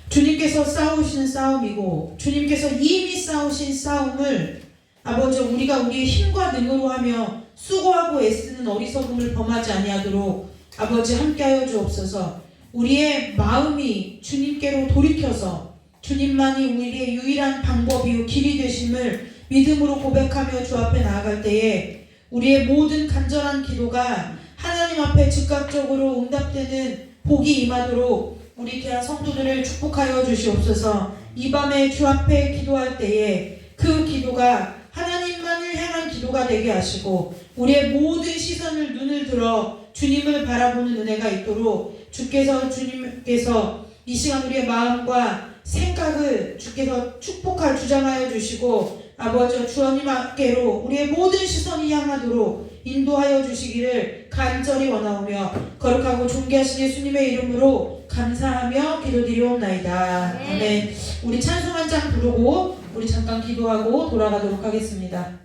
주님께서 싸우시는 싸움이고 주님께서 이미 싸우신 싸움을 아버지 우리가 우리의 힘과 능으로 하며 수고하고 애쓰는 어리석음을 범하지 아니하도록 아버지 함께하여 주옵소서. 우리의 마음이 주님께로 돌이켜서 주님만이 우리의 유일한 방법이요 길이 되심을 믿음으로 고백하며 주 앞에 나아갈 때에 우리의 모든 간절한 기도가 하나님 앞에 즉각적으로 응답되는 복이 임하도록 우리 귀한 성도들을 축복하여 주시옵소서. 이 밤에 주 앞에 기도할 때에 그 기도가 하나님만을 향한 기도가 되게 하시고 우리의 모든 시선을 눈을 들어 주님을 바라보는 은혜가 있도록 주님께서 이 시간 우리의 마음과 생각을 주께서 주장하여 주시고 아버지와 주님께로 우리의 모든 시선이 향하도록 인도하여 주시기를 간절히 원하오며 거룩하고 존귀하신 예수님의 이름으로 감사하며 기도드리옵나이다. 아멘. 우리 찬송 한 장 부르고 우리 잠깐 기도하고 돌아가도록 하겠습니다.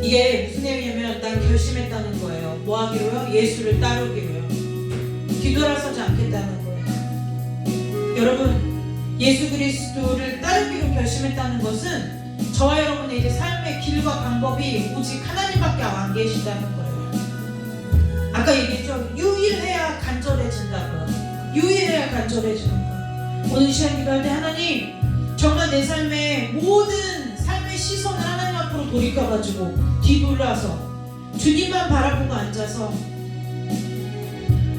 이게 무슨 의미냐면 난 결심했다는 거예요. 뭐 하기로요? 예수를 따르기로요. 뒤돌아서지 않겠다는 거예요. 여러분, 예수 그리스도를 따르기로 결심했다는 것은 저와 여러분의 이제 삶의 길과 방법이 오직 하나님밖에 안 계시다는 거예요. 아까 얘기했죠. 유일해야 간절해진다고요. 유일해야 간절해지는 거예요. 오늘 이 시간 기도할 때 하나님, 정말 내 삶의 모든 삶의 시선을 하나님 앞으로 돌이켜가지고 뒤돌아서 주님만 바라보고 앉아서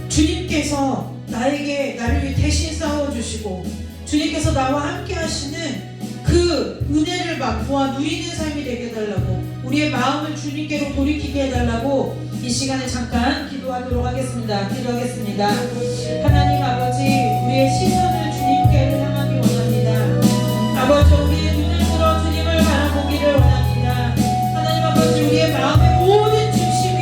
주님께서 나를 위해 대신 싸워주시고 주님께서 나와 함께 하시는 그 은혜를 맛보아 누리는 삶이 되게 해달라고, 우리의 마음을 주님께로 돌이키게 해달라고 이 시간에 잠깐 기도하도록 하겠습니다. 기도하겠습니다. 하나님 아버지, 우리의 시선을 주님께로 향하기 원합니다. 아버지, 우리의 눈을 들어 주님을 바라보기를 원합니다. 하나님 아버지, 우리의 마음의 모든 중심이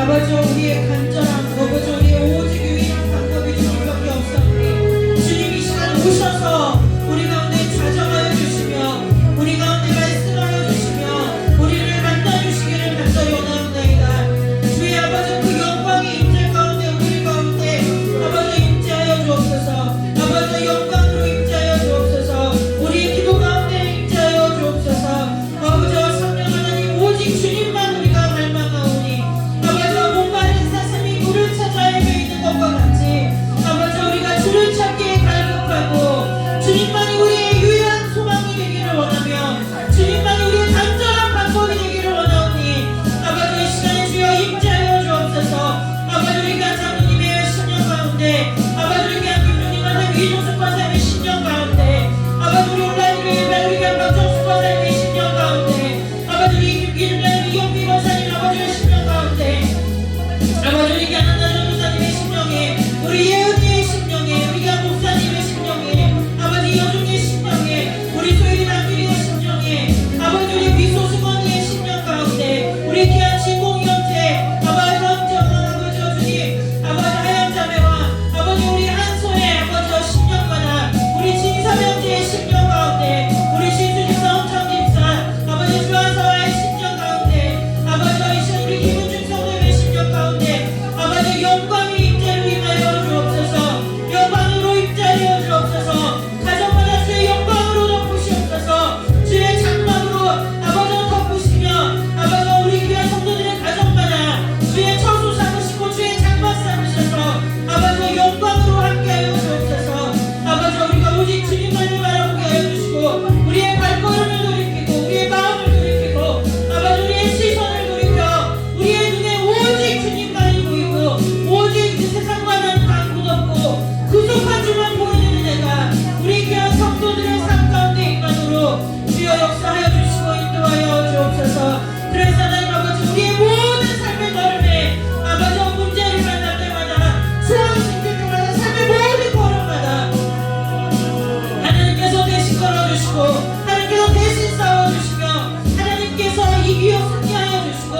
아버지 우리의 간절함 아버지 우리의 오직 유일한 방법이 주님밖에 없사오니 주님 이 시간 오셔서 우리 가운데 좌정하여 주시며 우리 가운데 말씀하여 주시며 우리를 만나주시기를 간절히 원하옵나이다. 주의 아버지 그 영광이 임재 가운데 우리 가운데 아버지 임재하여 주옵소서. 아버지 영광으로 임재하여 주옵소서. 우리의 기도 가운데 임재하여 주옵소서. 아버지와 성령 하나님 오직 주님만 우리가 갈망하오니 아버지와 목마른 사슴이 물을 찾아 헤매 있는 것과 같이 아버지 우리가 주를 찾기에 갈급하고 주님만이 우리의 유일한 소망이 되기를 원하며 주님만이 우리의 간절한 방법이 되기를 원하오니 아버지 이 시간에 주여 임재하여 주옵소서. 아버지 우리가 장로님의 신령 가운데 아버지 우리가 김종님과 이종숙 권사님의 신령 가운데 아버지 우리 온라인으로 예배 우리가 박정숙 권사님의 신령 가운데 아버지 우리 김기준님 이용비 권사님 아버지의 신령 가운데 아버지 우리 하나나 전도사님의 심령에 우리 예은이의 심령에 우리가 목사님의 심령에 아버지 여종의 심령에 우리 소일이 남길이의 심령에 아버지 우리 미소승원이의 심령 가운데 우리 귀한 진공이형제 아버지 런정원 아버지 주님 아버지 하얀자매와 아버지 우리 한소의 아버지 심령마다 우리 진사명제의 심령 가운데 우리 신수집사 홍창집사 아버지 주한사와의 심령 가운데 아버지 이 시간 우리 김은중 성도의 심령 가운데 아버지 영광이 임재로 임하여 주옵소서. 영광으로 임재하여 주옵소서. 가정마다 주의 영광으로 덮으시옵소서. 주의 장막으로 아버지 덮으시며 아버지 우리 귀한 성도들의 가정마다 주의 처소 삼으시고 주의 장막 삼으셔서 아버지 영광으로 함께하여 주옵소서. 아버지 우리가 오직 주님만을 바라보게 하여 주시고 우리의 발걸음을 돌이키고 우리의 마음을 돌이키고 아버지 우리의 시선을 돌이켜 우리의 눈에 오직 주님만이 보이고 오직 그 세상과는 다 굳었고 구속한 주만 보이는 은혜가 우리 귀한 성도들의 삶 가운데 임하도록 주여 역사하여 주시고 인도하여 주옵소서. 그래서 하나님 아버지 우리의 모든 삶의 걸음에 아버지 문제를 만날 때마다 수고를 힘들 때마다 삶의 모든 걸음마다 하나님께서 대신 걸어주시고 하나님께서 대신 싸워주시며 하나님께서 이기어 승리하여 주시고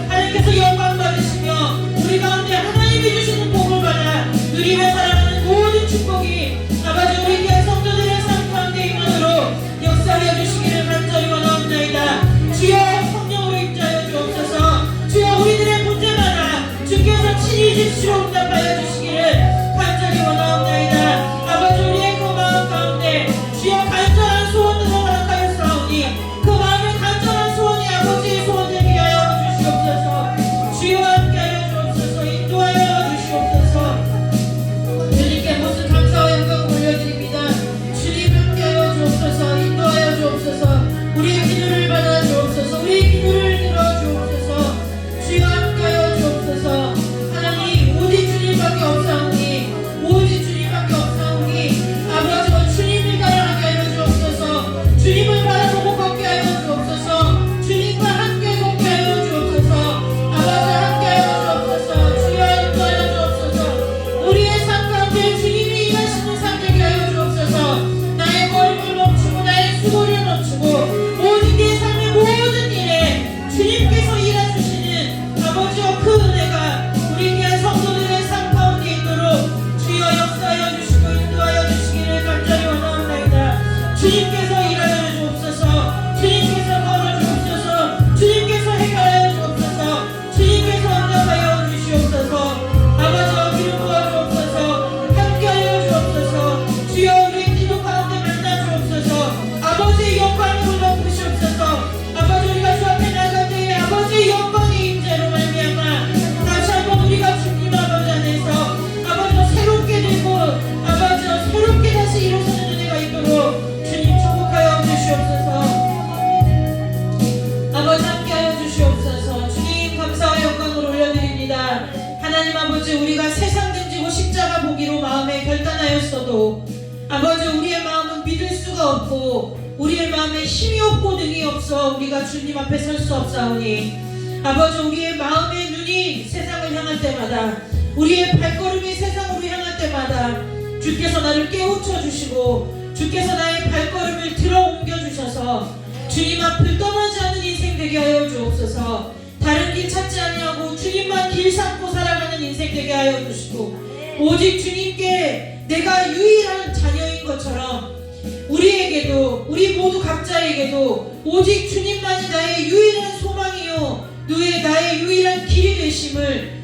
하나님께서 영광 받으시며 우리 가운데 하나님이 주시는 복을 받아 누리며 살아가는 모든 축복이 아버지 우리 귀한 성도들의 삶 가운데 임하도록 역사하여 주시기를 간절히 원하옵나이다. 주여 성령으로 임재하여 주옵소서. 주여 우리들의 문제마다 주께서 친히 즉시로 응답하여 주시기를 간절히 원하옵나이다. 아버지 우리의 그 마음 가운데 주여 간절한 소원들을 허락하여 싸우니 그 마음의 간절한 소원이 아버지의 소원을 위하여 주시옵소서. 주여 함께하여 주옵소서. 인도하여 주시옵소서. 주님께 모든 감사와 영광을 올려드립니다. 주님 함께하여 주옵소서. 인도하여 주옵소서. 우리의 기도를 받아 주옵소서. 우리의 기도를 들어 주옵소서. 주여 함께하여 주옵소서. 하나님 오직 주님밖에 없사오니 오직 주님밖에 없사오니 아버지와 주님을 따라가게 하여 주옵소서. 주님을 바라보고 걷게 하여 주옵소서. 주님과 함께 걷게 하여 주옵소서. 아버지 함께하여 주옵소서. 주여 인도하여 주옵소서. 우리의 삶 가운데 주님이 일하시는 삶 되게 하여 주옵소서. 나의 걸음을 멈추고 나의 수고를 멈추고 오직 내 삶의 모든 일에 주님께서 일해주시는 아버지와 그 은혜가 우리 귀한 성도들의 삶 가운데 있도록 주여 역사하여 주시고 인도하여 주시기를 간절히 원하옵나이다. 주님께서 일하여 주옵소서. 주님께서 걸어주옵소서. 주님께서 해결하여 주옵소서. 주님께서 응답하여 주시옵소서. 아버지와 기름 부어 주옵소서. 함께하여 주옵소서. 주여 우리의 기도 가운데 만나 주옵소서. 아버지의 영광으로 덮으시옵소서. 아버지 우리가 주 앞에 나갈 때에 아버지의 영광의 임재로 말미암아 다시 한번 우리가 주님 아버지 안에서 아버지와 새롭게 되고 아버지와 새롭게 다시 일어서는 은혜가 있도록 주님 축복하여 주시옵소서. 아버지 함께하여 주시옵소서. 주님 감사와 영광을 올려드립니다. 하나님 아버지 우리가 세상 등지고 십자가 보기로 마음에 결단하였어도 아버지 우리의 마음은 믿을 수가 없고 우리의 마음에 힘이 없고 능이 없어 우리가 주님 앞에 설 수 없사오니 아버지 우리의 마음의 눈이 세상을 향할 때마다 우리의 발걸음이 세상으로 향할 때마다 주께서 나를 깨우쳐 주시고 주께서 나의 발걸음을 들어 옮겨 주셔서 주님 앞을 떠나지 않는 인생 되게 하여 주옵소서. 다른 길 찾지 아니하고 주님만 길 길 삼고 살아가는 인생 되게 하여 주시고, 오직 주님께 내가 유일한 자녀인 것처럼 우리에게도, 우리 모두 각자에게도 오직 주님만이 나의 유일한 소망이요 나의 유일한 길이 되심을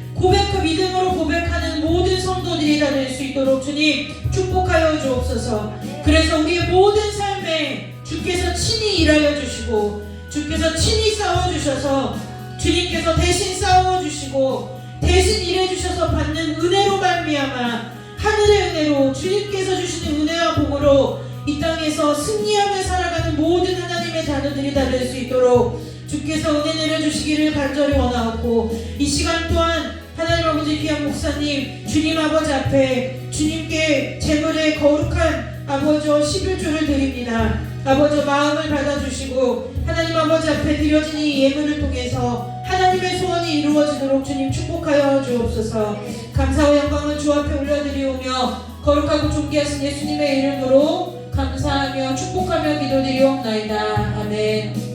믿음으로 고백하는 모든 성도들이 다 될 수 있도록 주님 축복하여 주옵소서. 그래서 우리의 모든 삶에 주께서 친히 일하여 주시고, 주께서 친히 싸워주셔서, 주님께서 대신 싸워주시고 대신 일해주셔서 받는 은혜로 말미암아, 하늘의 은혜로 주님께서 주시는 은혜와 복으로 이 땅에서 승리하며 살아가는 모든 하나님의 자녀들이 다 될 수 있도록 주께서 은혜 내려주시기를 간절히 원하옵고, 이 시간 또한 하나님 아버지 귀한 목사님 주님 아버지 앞에 주님께 제물의 거룩한 아버지 11조를 드립니다. 아버지 마음을 받아주시고 하나님 아버지 앞에 드려진 이 예물을 통해서 하나님의 소원이 이루어지도록 주님 축복하여 주옵소서. 감사와 영광을 주 앞에 올려드리오며 거룩하고 존귀하신 예수님의 이름으로 감사하며 축복하며 기도드리옵나이다. 아멘.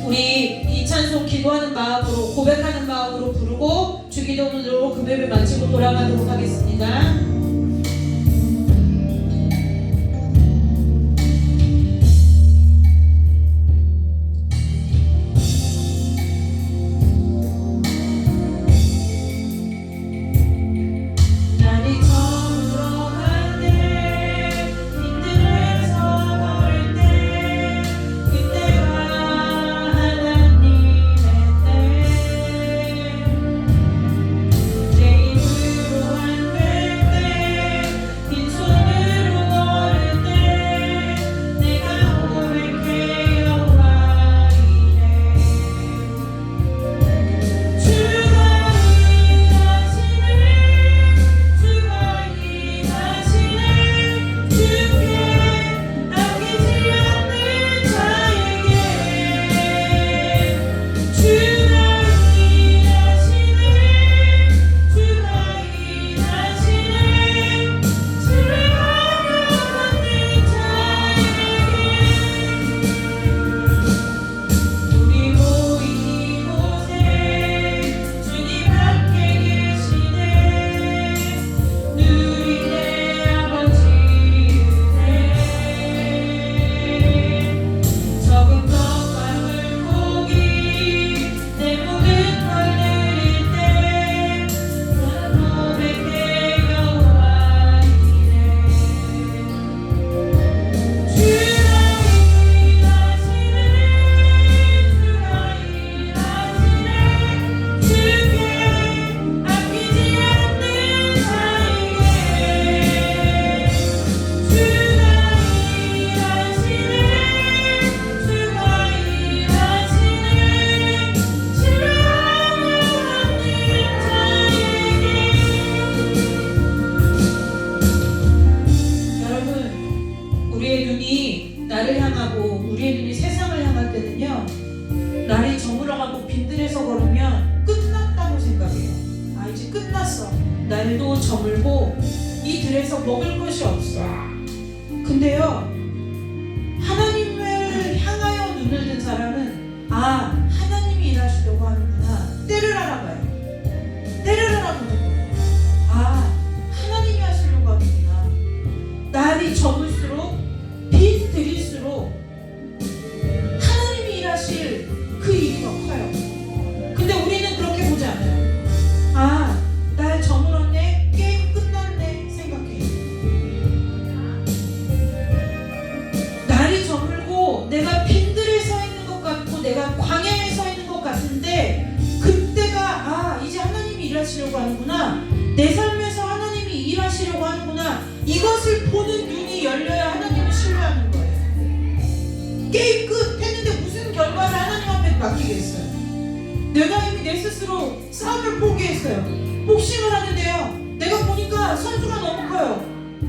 우리 이 찬송 기도하는 마음으로, 고백하는 마음으로 부르고 주기도문으로 금요일 마치고 돌아가도록 하겠습니다. 날도 저물고 이 들에서 먹을 것이 없어. 근데요, 하나님을 향하여 눈을 든 사람은 하나님이 일하시려고 하는구나. 때를 알아봐요. 때를 알아보는 거예요. 하나님이 하시려고 하는구나. 날이 저물수록 빈 들일수록 하나님이 일하실 그 일이 더 커요. 근데 우리는 그렇게 보지 않아요. 날 저물었네, 게임 끝났네 생각해. 날이 저물고 내가 빈들에 서 있는 것 같고 내가 광야에 서 있는 것 같은데, 그때가 이제 하나님이 일하시려고 하는구나, 내 삶에서 하나님이 일하시려고 하는구나, 이것을 보는 눈이 열려야 하나님을 신뢰하는 거예요. 게임 끝 했는데 무슨 결과를 하나님 앞에 맡기겠어요. 내가 이미 내 스스로 싸움을 포기했어요. 복싱을 하는데요, 내가 보니까 선수가 너무 커요.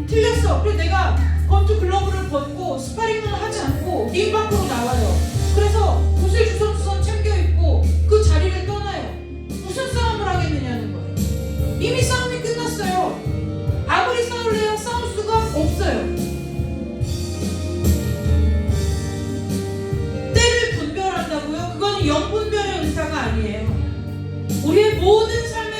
틀렸어. 그래서 내가 권투 글러브를 벗고 스파링을 하지 않고 링 밖으로 나와요. 그래서 옷을 주섬주섬 챙겨 입고 그 자리를 떠나요. 무슨 싸움을 하겠느냐는 거예요. 이미 싸움이 끝났어요. 아무리 싸울래요, 싸울 수가 없어요. 때를 분별한다고요? 그건 영분별의 의사가 아니에요. 우리의 모든 삶의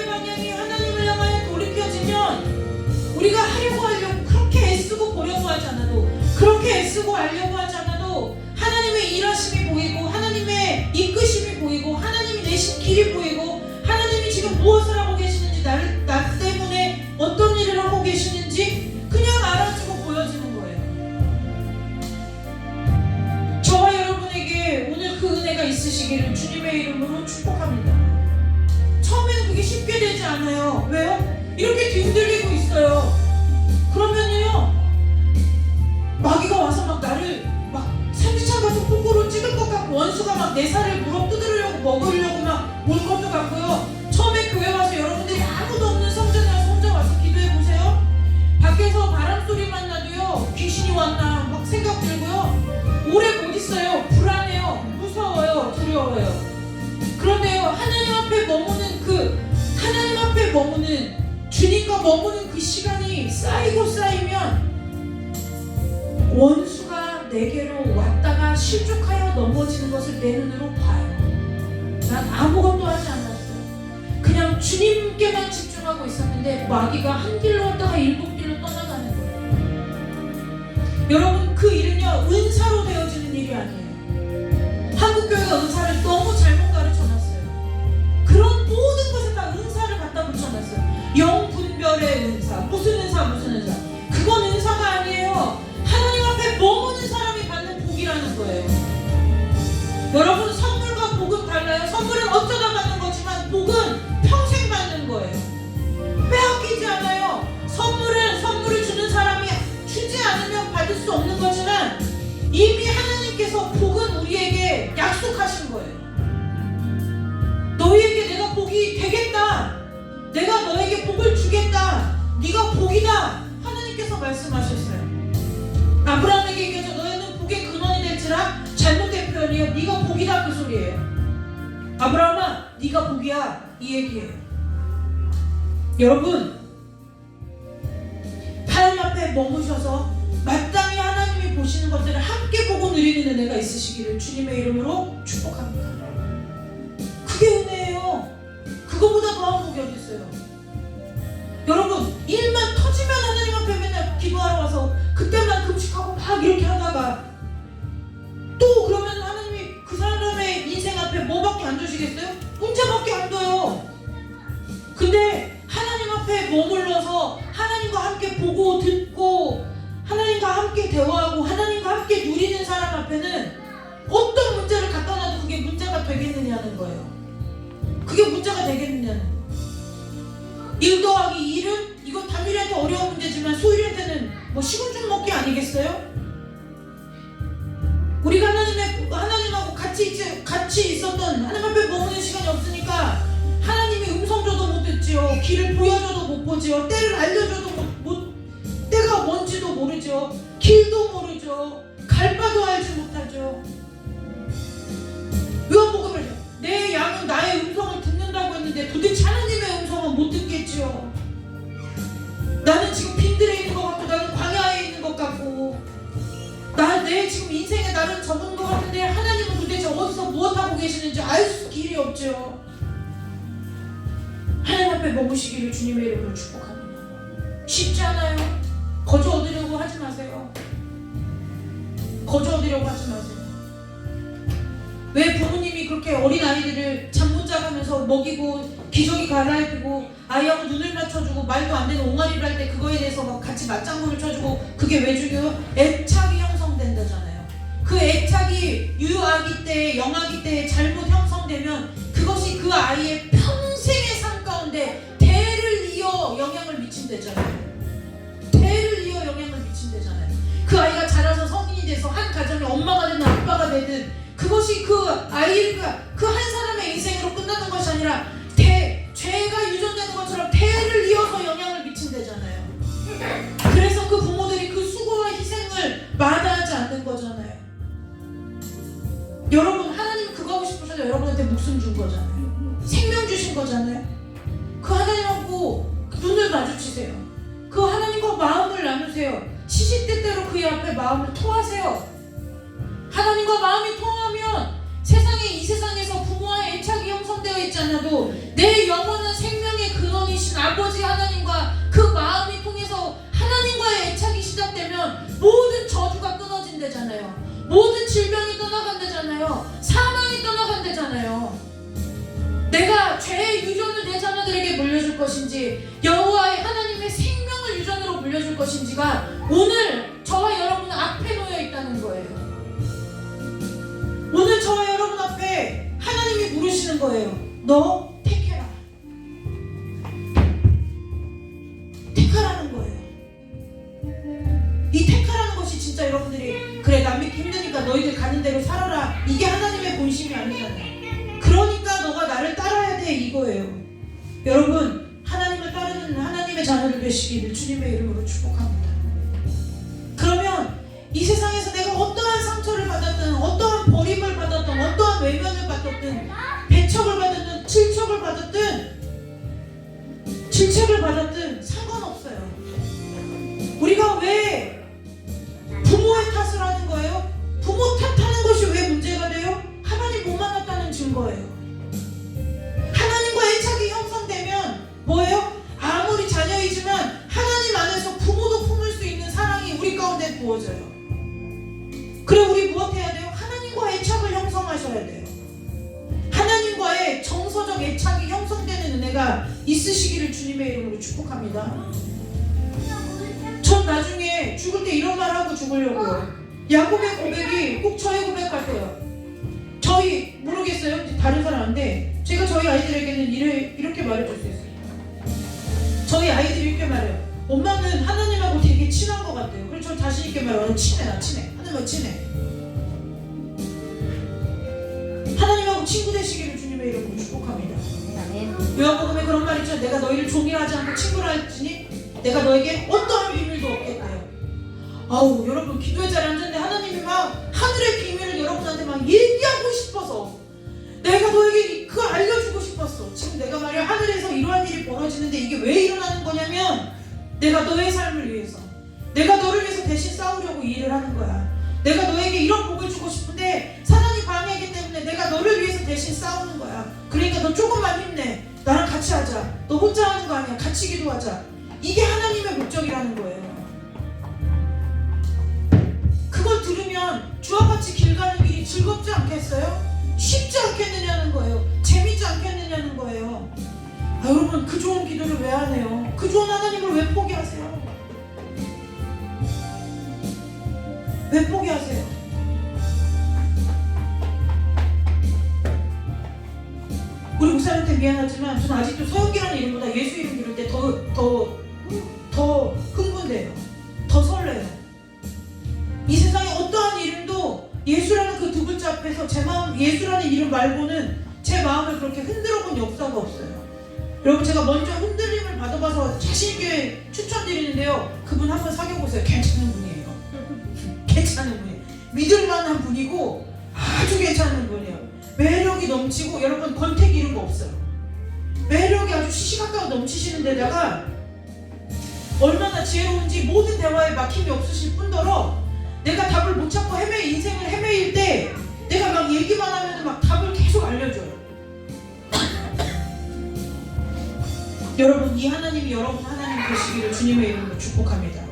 우리가 하려고 그렇게 애쓰고 보려고 하지 않아도, 그렇게 애쓰고 하려고 하지 않아도 하나님의 일하심이 보이고, 하나님의 이끄심이 보이고, 하나님이 내신 길이 보이고, 하나님이 지금 무엇을 하고 계시는지, 나 때문에 어떤 일을 하고 계시는지 그냥 알아주고 보여지는 거예요. 저와 여러분에게 오늘 그 은혜가 있으시기를 주님의 이름으로 축복합니다. 처음에는 그게 쉽게 되지 않아요. 왜요? 이렇게 뒤흔들리고 있어요. 그러면요, 마귀가 와서 막 나를 막 산지창 같은 폭으로 찍을 것 같고, 원수가 막 내 살을 물어 뜯으려고 먹으려고 막 올 것도 같고요. 처음에 교회 와서 여러분들이 아무도 없는 성전에 와서 혼자 와서 기도해 보세요. 밖에서 바람 소리만 나도요, 귀신이 왔나 막 생각 들고요, 오래 못 있어요. 불안해요. 무서워요. 두려워요. 그런데요, 하나님 앞에 머무는 주님과 머무는 그 시간이 쌓이고 쌓이면 원수가 내게로 왔다가 실족하여 넘어지는 것을 내 눈으로 봐요. 난 아무것도 하지 않았어요. 그냥 주님께만 집중하고 있었는데 마귀가 한 길로 왔다가 일곱 길로 떠나가는 거예요. 여러분, 그 일은요, 은사로 되어지는 일이 아니에요. 한국교회가 은사를 너무 잘못 가르쳐놨어요. 그런 모든 것에 다 은사를 갖다 붙여놨어요. 영분별의 은사, 무슨 은사. 그건 은사가 아니에요. 하나님 앞에 머무는 사람이 받는 복이라는 거예요. 여러분, 선물과 복은 달라요. 선물은 어쩌다 받는 거지만 복은 평생 받는 거예요. 빼앗기지 않아요. 선물을 주는 사람이 주지 않으면 받을 수 없는 거지만, 이미 하나님께서 복은 우리에게 약속하신 거예요. 너희에게 내가 복이 되겠다. 내가 너에게 복을 주겠다. 네가 복이다. 하나님께서 말씀하셨어요. 아브라함에게 얘기하죠. 너희는 복의 근원이 될지라. 잘못된 표현이에요. 네가 복이다, 그 소리예요. 아브라함아, 네가 복이야, 이 얘기예요. 여러분, 하나님 앞에 머무셔서 마땅히 하나님이 보시는 것들을 함께 보고 누리는 은혜가 있으시기를 주님의 이름으로 축복합니다. 그게 은혜예요. 그거보다 더한 복이 어디 있어요? 여러분, 일만 터지면 하나님 앞에 맨날 기도하러 와서 그때만 금식하고 막 이렇게 하다가 또 그러면 하나님이 그 사람의 인생 앞에 뭐밖에 안 주시겠어요? 문제밖에 안 둬요. 근데 하나님 앞에 머물러서 하나님과 함께 보고 듣고 하나님과 함께 대화하고 하나님과 함께 누리는 사람 앞에는 어떤 문제를 갖다 놔도 그게 문제가 되겠느냐는 거예요. 그게 문제가 되겠느냐는 거예요. 1 더하기 1은 이건 담일이한테 어려운 문제지만 소율이한테는 뭐 식은 죽 먹기 아니겠어요? 우리가 하나님하고 같이 있었던, 하나님 앞에 머무는 시간이 없으니까 하나님이 음성 줘도 못 듣지요. 길을 보여줘도 못 보지요. 때를 알려줘도 때가 뭔지도 모르죠. 길도 모르죠. 갈 바도 알지 못하죠. 요한복음을 내 양은 나의 음성을 듣는다고 했는데 도대체 하나님의 음성은 못 듣겠지요. 나는 지금 빈들에 있는 것 같고, 나는 광야에 있는 것 같고, 내 지금 인생에 나를 접은 것 같은데 하나님은 도대체 어디서 무엇하고 계시는지 알 수 길이 없죠. 하나님 앞에 머무시기를 주님의 이름으로 축복합니다. 쉽지 않아요. 거저 얻으려고 하지 마세요. 거저 얻으려고 하지 마세요. 왜 부모님이 그렇게 어린 아이들을 잠 못 자가면서 먹이고 기저귀 갈아입히고 아이하고 눈을 맞춰주고 말도 안 되는 옹알이를 할 때 그거에 대해서 막 같이 맞장구를 쳐주고, 그게 왜 중요해요? 애착이 형성된다잖아요. 그 애착이 유아기 때, 영아기 때 잘못 형성되면 그것이 그 아이의 평생의 삶 가운데 대를 이어 영향을 미친다잖아요. 대를 이어 영향을 미친다잖아요. 그 아이가 자라서 성인이 돼서 한 가정의 엄마가 되든 아빠가 되든 그것이 그 아이가 그 한 사람의 인생으로 끝나는 것이 아니라 죄가 유전되는 것처럼 대를 이어서 영향을 미친다잖아요. 그래서 그 부모들이 그 수고와 희생을 마다하지 않는 거잖아요. 여러분, 하나님 그거 하고 싶으셔서 여러분한테 목숨 준 거잖아요. 생명 주신 거잖아요. 그 하나님하고 눈을 마주치세요. 그 하나님과 마음을 나누세요. 시시때때로 그의 앞에 마음을 토하세요. 하나님과 마음이 통하면 이 세상에서 부모와의 애착이 형성되어 있지 않아도 내 영원한 생명의 근원이신 아버지 하나님과 그 마음이 통해서 되잖아요. 사망이 떠나간대잖아요. 내가 죄의 유전을 내 자녀들에게 물려줄 것인지 여호와의 하나님의 생명을 유전으로 물려줄 것인지가 오늘 저와 여러분 앞에 놓여 있다는 거예요. 오늘 저와 여러분 앞에 하나님이 물으시는 거예요. 너 택해라. 택하라는 거예요. 이 택하라는 것이 진짜 여러분들이 그래 남 믿기 힘드니까 너희들 가는 대로 살아라 이게 하나님의 본심이 아니잖아요. 그러니까 너가 나를 따라야 돼 이거예요. 여러분 하나님을 따르는 하나님의 자녀들 되시기를 주님의 이름으로 축복합니다. 그러면 이 세상에서 내가 어떠한 상처를 받았든 어떠한 버림을 받았든 어떠한 외면을 받았든 배척을 받았든 질책을 받았든 상관없어요. 우리가 왜 부모의 탓을 하는 거예요? 부모 탓하는 것이 왜 문제가 돼요? 하나님 못 만났다는 증거예요. 하나님과 애착이 형성되면 뭐예요? 아무리 자녀이지만 하나님 안에서 부모도 품을 수 있는 사랑이 우리 가운데 부어져요. 그래 우리 무엇 해야 돼요? 하나님과 애착을 형성하셔야 돼요. 하나님과의 정서적 애착이 형성되는 은혜가 있으시기를 주님의 이름으로 축복합니다. 전 나중에 죽을 때 이런 말 하고 죽으려고요. 야곱의 고백이 꼭 저의 고백 같아요. 저희 모르겠어요. 다른 사람인데 제가 저희 아이들에게는 이렇게 말해줄 수 있어요. 저희 아이들이 이렇게 말해요. 엄마는 하나님하고 되게 친한 것 같아요. 그래서 저 자신 있게 말해요. 친해 나 친해. 하나님하고 친해. 하나님하고 친구 되시기를 주님의 이름으로 축복합니다. 요한복음에 그런 말 있죠. 내가 너희를 종이라 하지 않고 친구라 할지니 내가 너에게 어떠한 비밀도 없겠대요. 아우 여러분 기도의 자리에 앉았는데 하나님이 막 하늘의 비밀을 여러분한테 막 얘기하고 싶어서 내가 너에게 그걸 알려주고 싶었어. 지금 내가 말이야 하늘에서 이러한 일이 벌어지는데 이게 왜 일어나는 거냐면 내가 너의 삶을 위해서 내가 너를 위해서 대신 싸우려고 이 일을 하는 거야. 내가 너에게 이런 복을 주고 싶은데 사단이 방해하기 때문에 내가 너를 위해서 대신 싸우는 거야. 그러니까 너 조금만 힘내. 나랑 같이 하자. 너 혼자 하는 거 아니야. 같이 기도하자. 이게 하나님의 목적이라는 거예요. 그걸 들으면 주와 같이 길 가는 길이 즐겁지 않겠어요? 쉽지 않겠느냐는 거예요. 재밌지 않겠느냐는 거예요. 아, 여러분 그 좋은 기도를 왜 안 해요? 그 좋은 하나님을 왜 포기하세요? 왜 포기하세요? 우리 목사님한테 미안하지만 저는 아직도 서영기라는 이름보다 예수 이름 부를 때 더 흥분돼요. 더 설레요. 이 세상에 어떠한 이름도 예수라는 그 두 글자 앞에서 제 마음, 예수라는 이름 말고는 제 마음을 그렇게 흔들어 본 역사가 없어요. 여러분 제가 먼저 흔들림을 받아봐서 자신있게 추천드리는데요. 그분 한번 사귀어보세요. 괜찮은 분이에요. 괜찮은 분이에요. 믿을만한 분이고 아주 괜찮은 분이에요. 매력이 넘치고 여러분 권태기 이런 거 없어요. 매력이 아주 시시각각 넘치시는 데다가 얼마나 지혜로운지 모든 대화에 막힘이 없으실 뿐더러 내가 답을 못 찾고 인생을 헤매일 때 내가 막 얘기만 하면 막 답을 계속 알려줘요. 여러분 이 하나님이 여러분 하나님 되시기를 주님의 이름으로 축복합니다.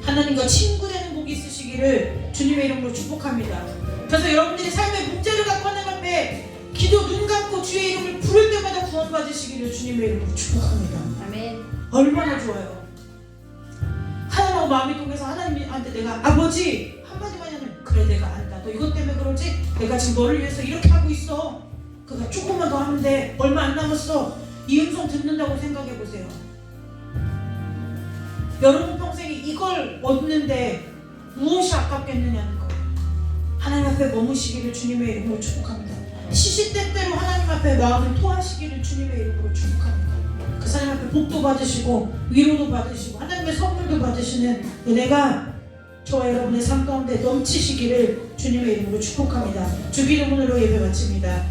하나님과 친구 되는 복이 있으시기를 주님의 이름으로 축복합니다. 그래서 여러분들이 삶의 문제를 갖고 하나님 앞에 기도 눈 감고 주의 이름을 부를 때마다 구원받으시기를 주님의 이름으로 축복합니다. 아멘. 얼마나 좋아요. 하나님하고 마음이 통해서 하나님한테 내가 아버지 한마디만 하면 그래 내가 안다. 너 이것 때문에 그러지? 내가 지금 너를 위해서 이렇게 하고 있어. 그가 조금만 더 하면 돼. 얼마 안 남았어. 이 음성 듣는다고 생각해 보세요. 여러분 평생에 이걸 얻는데 무엇이 아깝겠느냐는 거예요. 하나님 앞에 머무시기를 주님의 이름으로 축복합니다. 시시때때로 하나님 앞에 마음을 토하시기를 주님의 이름으로 축복합니다. 그 사람 앞에 복도 받으시고 위로도 받으시고 하나님의 선물도 받으시는 은혜가 저와 여러분의 삶 가운데 넘치시기를 주님의 이름으로 축복합니다. 주 기도문으로 예배 마칩니다.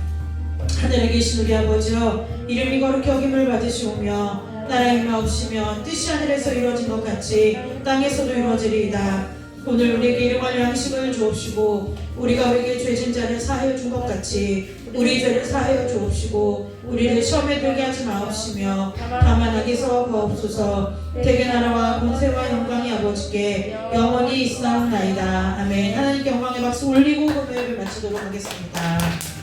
하늘에 계신 우리 아버지여 이름이 거룩히 여김을 받으시오며 나라의 임하옵시며 뜻이 하늘에서 이루어진 것 같이 땅에서도 이루어지리이다. 오늘 우리에게 일용할 양식을 주옵시고 우리가 우리에게 죄진 자를 사하여 준 것 같이 우리 죄를 사하여 주옵시고 우리를 시험에 들게 하지 마옵시며 다만 악에서 구하옵소서. 대개 나라와 권세와 영광이 아버지께 영원히 있사옵나이다. 아멘. 하나님께 영광의 박수 올리고 금요일을 마치도록 하겠습니다.